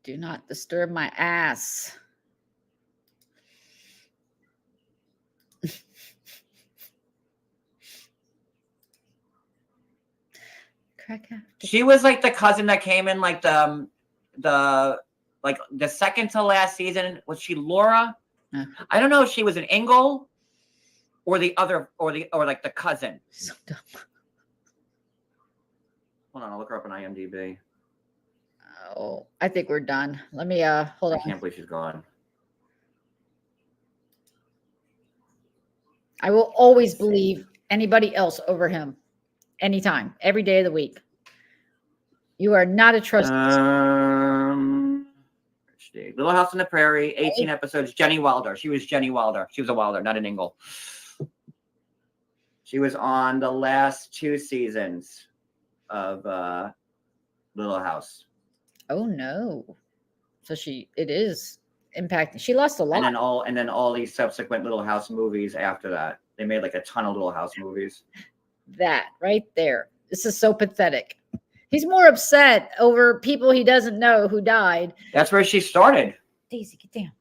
Do not disturb my ass. She was like the cousin that came in like the like the second to last season. Was she Laura? I don't know if she was an Ingle or the other or like the cousin. So dumb. Hold on, I'll look her up on IMDb. Oh, I think we're done. Let me hold on. I can't believe she's gone. I will always believe anybody else over him. Anytime, every day of the week. You are not a trust. Little House on the Prairie, 18 episodes. Jenny Wilder. She was Jenny Wilder. She was a Wilder, not an Ingle. She was on the last 2 seasons of Little House. Oh no! So it is impacting. She lost a lot. And then all these subsequent Little House movies after that. They made like a ton of Little House movies. That right there. This is so pathetic. He's more upset over people he doesn't know who died. That's where she started. Daisy, get down.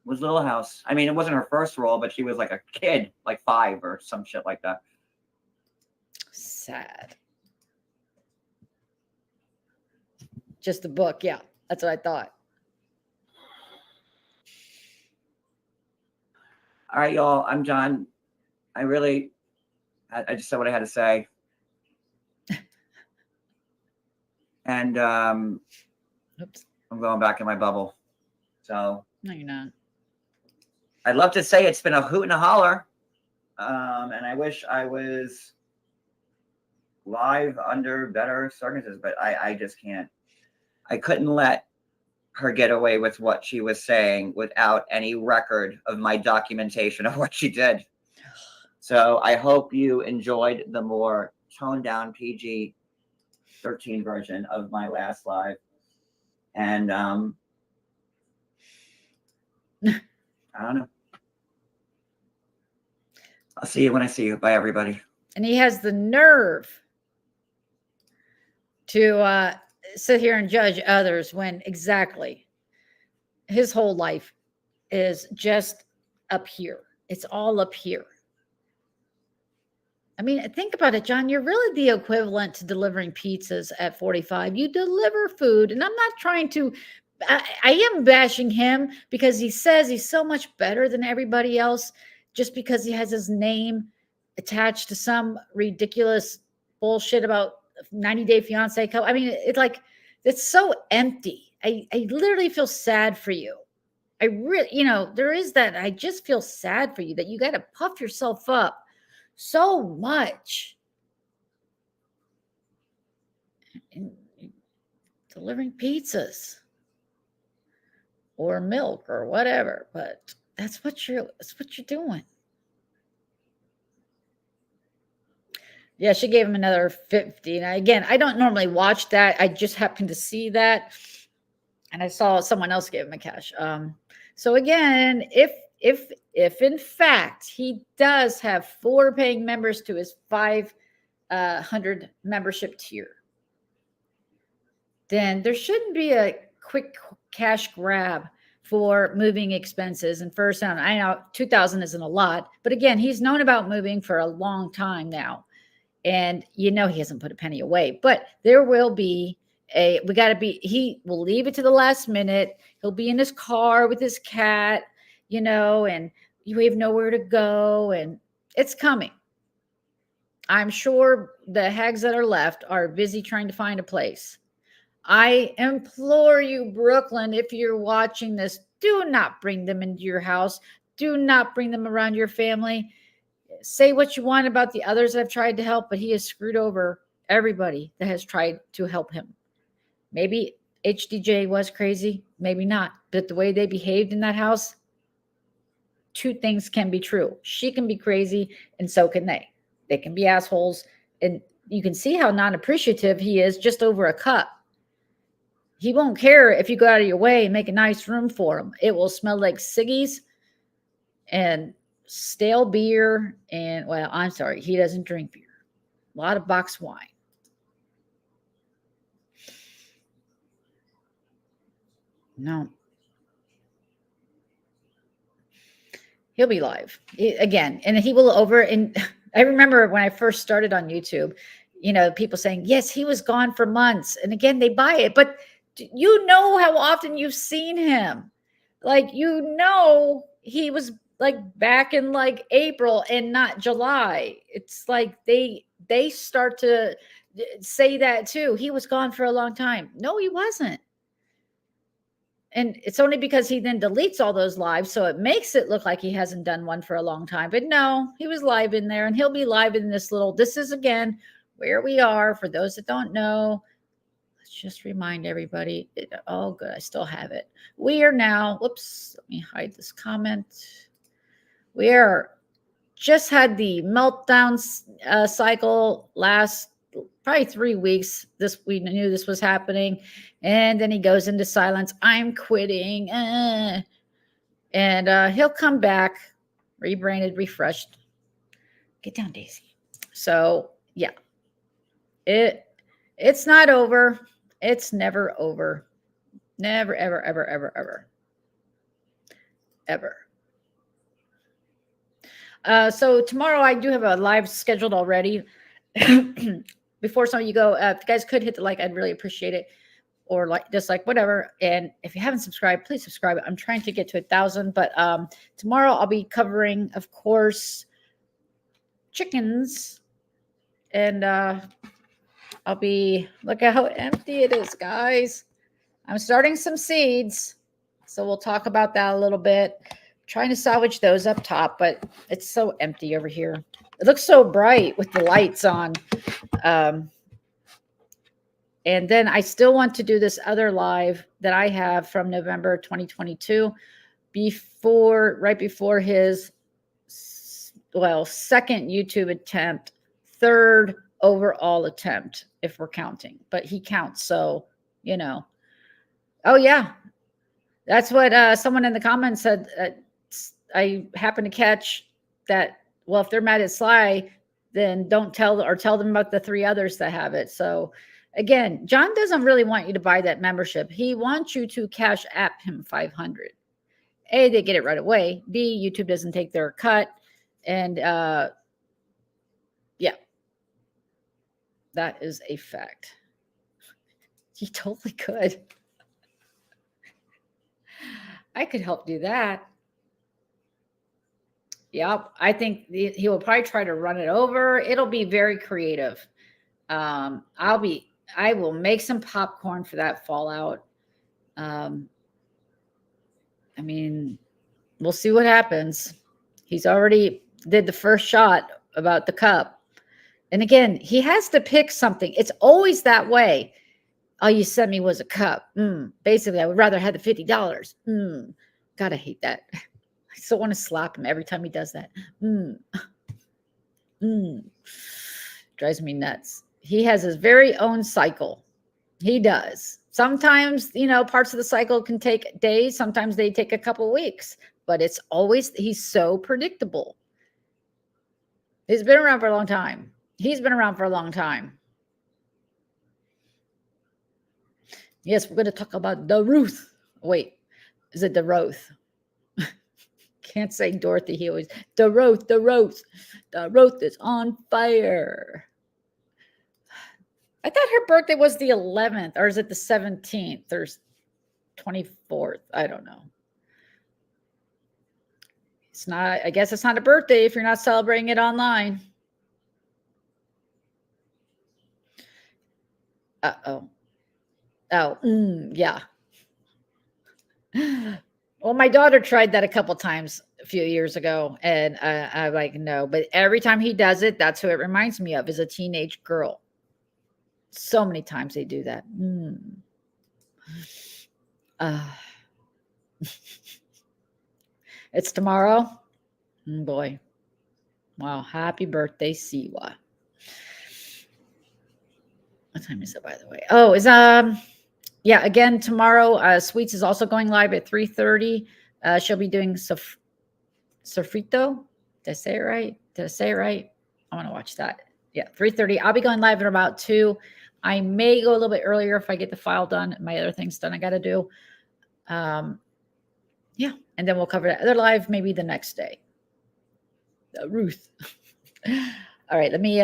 Was Little House. I mean, it wasn't her first role, but she was like a kid, like 5 or some shit like that. Sad. Just the book. Yeah, that's what I thought. All right, y'all. I'm John. I just said what I had to say. And Oops. I'm going back in my bubble. So No, you're not. I'd love to say it's been a hoot and a holler. And I wish I was live under better circumstances, but I just can't. I couldn't let her get away with what she was saying without any record of my documentation of what she did. So I hope you enjoyed the more toned down PG-13 version of my last live. And I don't know. I'll see you when I see you. Bye, everybody. And he has the nerve to sit here and judge others when exactly his whole life is just up here. It's all up here. I mean, think about it, John. You're really the equivalent to delivering pizzas at 45. You deliver food. And I'm not trying to, I am bashing him because he says he's so much better than everybody else just because he has his name attached to some ridiculous bullshit about 90 Day Fiance Cup. I mean, it's like, it's so empty. I literally feel sad for you. I really, there is that. I just feel sad for you that you got to puff yourself up so much. And delivering pizzas or milk or whatever, but that's what you're doing. Yeah, she gave him another 50. And again, I don't normally watch that. I just happened to see that. And I saw someone else give him a cash. So again, if in fact he does have 4 paying members to his 500 membership tier, then there shouldn't be a quick cash grab for moving expenses. And first, I know 2,000 isn't a lot, but again, he's known about moving for a long time now, and he hasn't put a penny away. But there will be he will leave it to the last minute. He'll be in his car with his cat, and we have nowhere to go, and it's coming. I'm sure the hags that are left are busy trying to find a place. I implore you, Brooklyn, if you're watching this, do not bring them into your house. Do not bring them around your family. Say what you want about the others that have tried to help, but he has screwed over everybody that has tried to help him. Maybe HDJ was crazy, maybe not. But the way they behaved in that house, 2 things can be true. She can be crazy, and so can they. They can be assholes. And you can see how non-appreciative he is just over a cup. He won't care if you go out of your way and make a nice room for him. It will smell like ciggies and stale beer. And, well, I'm sorry, he doesn't drink beer. A lot of boxed wine. No. He'll be live again. And he will and I remember when I first started on YouTube, people saying, yes, he was gone for months. And again, they buy it. But how often you've seen him. He was back in April and not July. It's like they start to say that too. He was gone for a long time. No, he wasn't. And it's only because he then deletes all those lives, so it makes it look like he hasn't done one for a long time. But no, he was live in there, and he'll be live in this is again where we are. For those that don't know, let's just remind everybody. Oh, good, I still have it. We are now, whoops, let me hide this comment. We are just had the meltdown cycle last probably 3 weeks. We knew this was happening, and then he goes into silence. I'm quitting, and he'll come back, rebranded, refreshed. Get down, Daisy. So yeah, it's not over. It's never over. Never, ever, ever, ever, ever, ever. So tomorrow I do have a live scheduled already. Before some of you go, if you guys could hit the like, I'd really appreciate it. Or dislike, whatever. And if you haven't subscribed, please subscribe. I'm trying to get to 1,000. But tomorrow I'll be covering, of course, chickens. And look at how empty it is, guys. I'm starting some seeds. So we'll talk about that a little bit. Trying to salvage those up top, but it's so empty over here. It looks so bright with the lights on. And then I still want to do this other live that I have from November 2022 right before his, second YouTube attempt, 3rd overall attempt, if we're counting, but he counts. So, oh yeah, that's what someone in the comments said. I happen to catch that. Well, if they're mad at Sly, then don't tell them about the 3 others that have it. So again, John doesn't really want you to buy that membership. He wants you to cash app him 500. A, they get it right away. B, YouTube doesn't take their cut. And yeah, that is a fact. He totally could. I could help do that. Yep, I think he will probably try to run it over. It'll be very creative. I will make some popcorn for that fallout. I mean, we'll see what happens. He's already did the first shot about the cup. And again, he has to pick something. It's always that way. All you sent me was a cup. Basically, I would rather have the $50. God, I hate that. I still want to slap him every time he does that. Drives me nuts. He has his very own cycle. He does. Sometimes, parts of the cycle can take days. Sometimes they take a couple weeks, but he's so predictable. He's been around for a long time. Yes, we're going to talk about the Ruth. Wait, is it the Roth? Can't say Dorothy. He always, the Roth is on fire. I thought her birthday was the 11th, or is it the 17th or 24th? I don't know. It's not, I guess it's not a birthday if you're not celebrating it online. Uh-oh. Oh, yeah. Well, my daughter tried that a couple times a few years ago, and I'm like, no. But every time he does it, that's who it reminds me of, is a teenage girl. So many times they do that. It's tomorrow. Boy. Wow. Happy birthday, Siwa. What time is it, by the way? Oh, yeah, again, tomorrow, Sweets is also going live at 3:30. She'll be doing Sofrito. Did I say it right? I want to watch that. Yeah, 3:30. I'll be going live at about 2. I may go a little bit earlier if I get the file done. My other things done I got to do. Yeah, and then we'll cover that other live maybe the next day. Ruth. All right, let me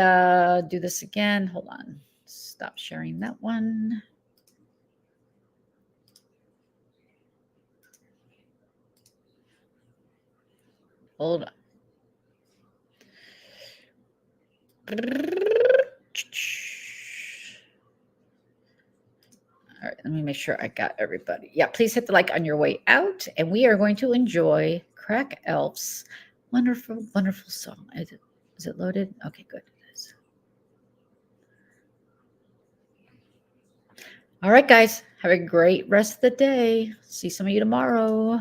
do this again. Hold on. Stop sharing that one. Hold on. All right, let me make sure I got everybody. Yeah, please hit the like on your way out, and we are going to enjoy Crack Elf's wonderful, wonderful song. Is it loaded? Okay, good. It is. All right, guys, have a great rest of the day. See some of you tomorrow.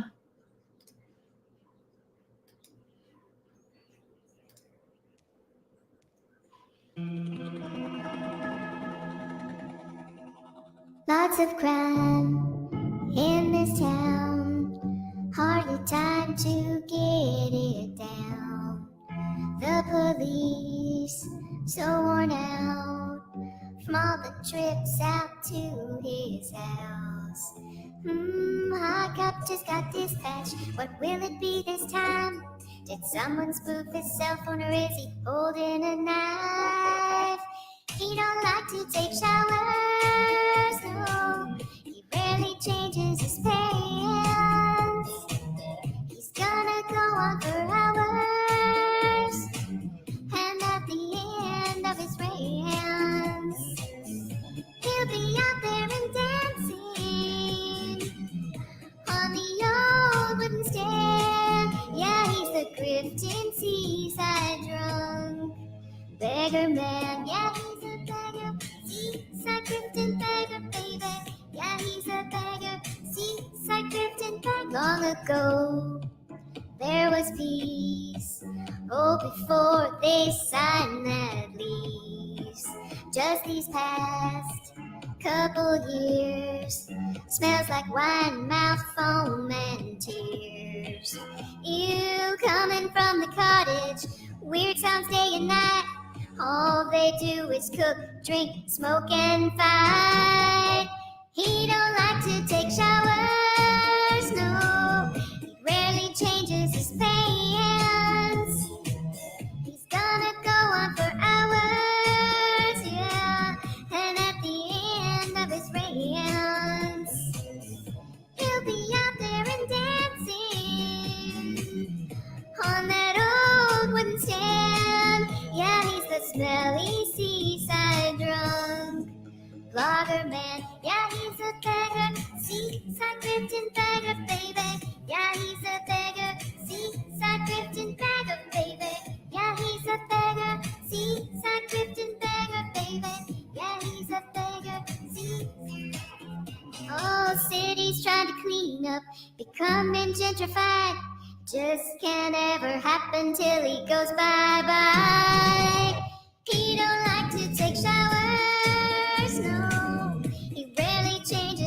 Lots of crime in this town, hardly time to get it down. The police so worn out from all the trips out to his house. High Cup just got dispatched. What will it be this time? Did someone spoof his cell phone, or is he holding a knife? He don't like to take showers, no. He rarely changes his pants. He's gonna go on for hours, and at the end of his rants, he'll be out there and dancing on the old wooden stand. Yeah, he's the Grifton seaside drunk beggar man. Yeah, he's a beggar, seaside Grifton beggar, baby. Yeah, he's a beggar, seaside Grifton beggar. Long ago, there was peace, oh, before they signed that lease. Just these past couple years, smells like wine, mouth, foam, and tears. You coming from the cottage, weird sounds day and night. All they do is cook, drink, smoke, and fight. He don't like to take showers, no. He rarely changes his pants. He's gonna go on for hours, yeah. And at the end of his rants, he'll be out there and dancing on that old wooden stand. Yeah, he's the smelly seaside drunk blogger man. Yeah, he's a beggar, seaside Grifton beggar, baby. Yeah, he's a beggar, seaside Grifton beggar, baby. Yeah, he's a beggar, seaside Grifton beggar, baby. Yeah, he's a beggar, seaside. Oh, city's trying to clean up, becoming gentrified. Just can't ever happen till he goes bye-bye. He don't like to take showers, no. He rarely changes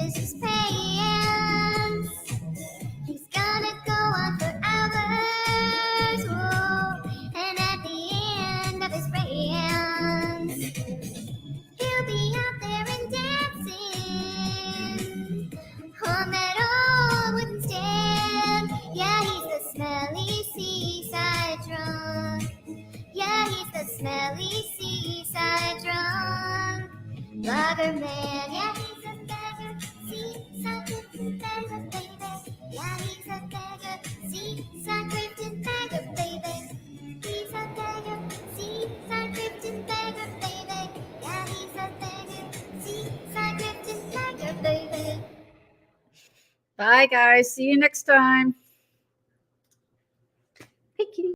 smelly seaside drum. Blogger man, yeah, he's a beggar. Seaside drifting beggar, baby. Yeah, he's a beggar. Seaside drifting beggar, baby. He's a beggar. Seaside drifting beggar, baby. Yeah, he's a beggar. Seaside drifting beggar, baby. Bye, guys. See you next time. Hey, kitty.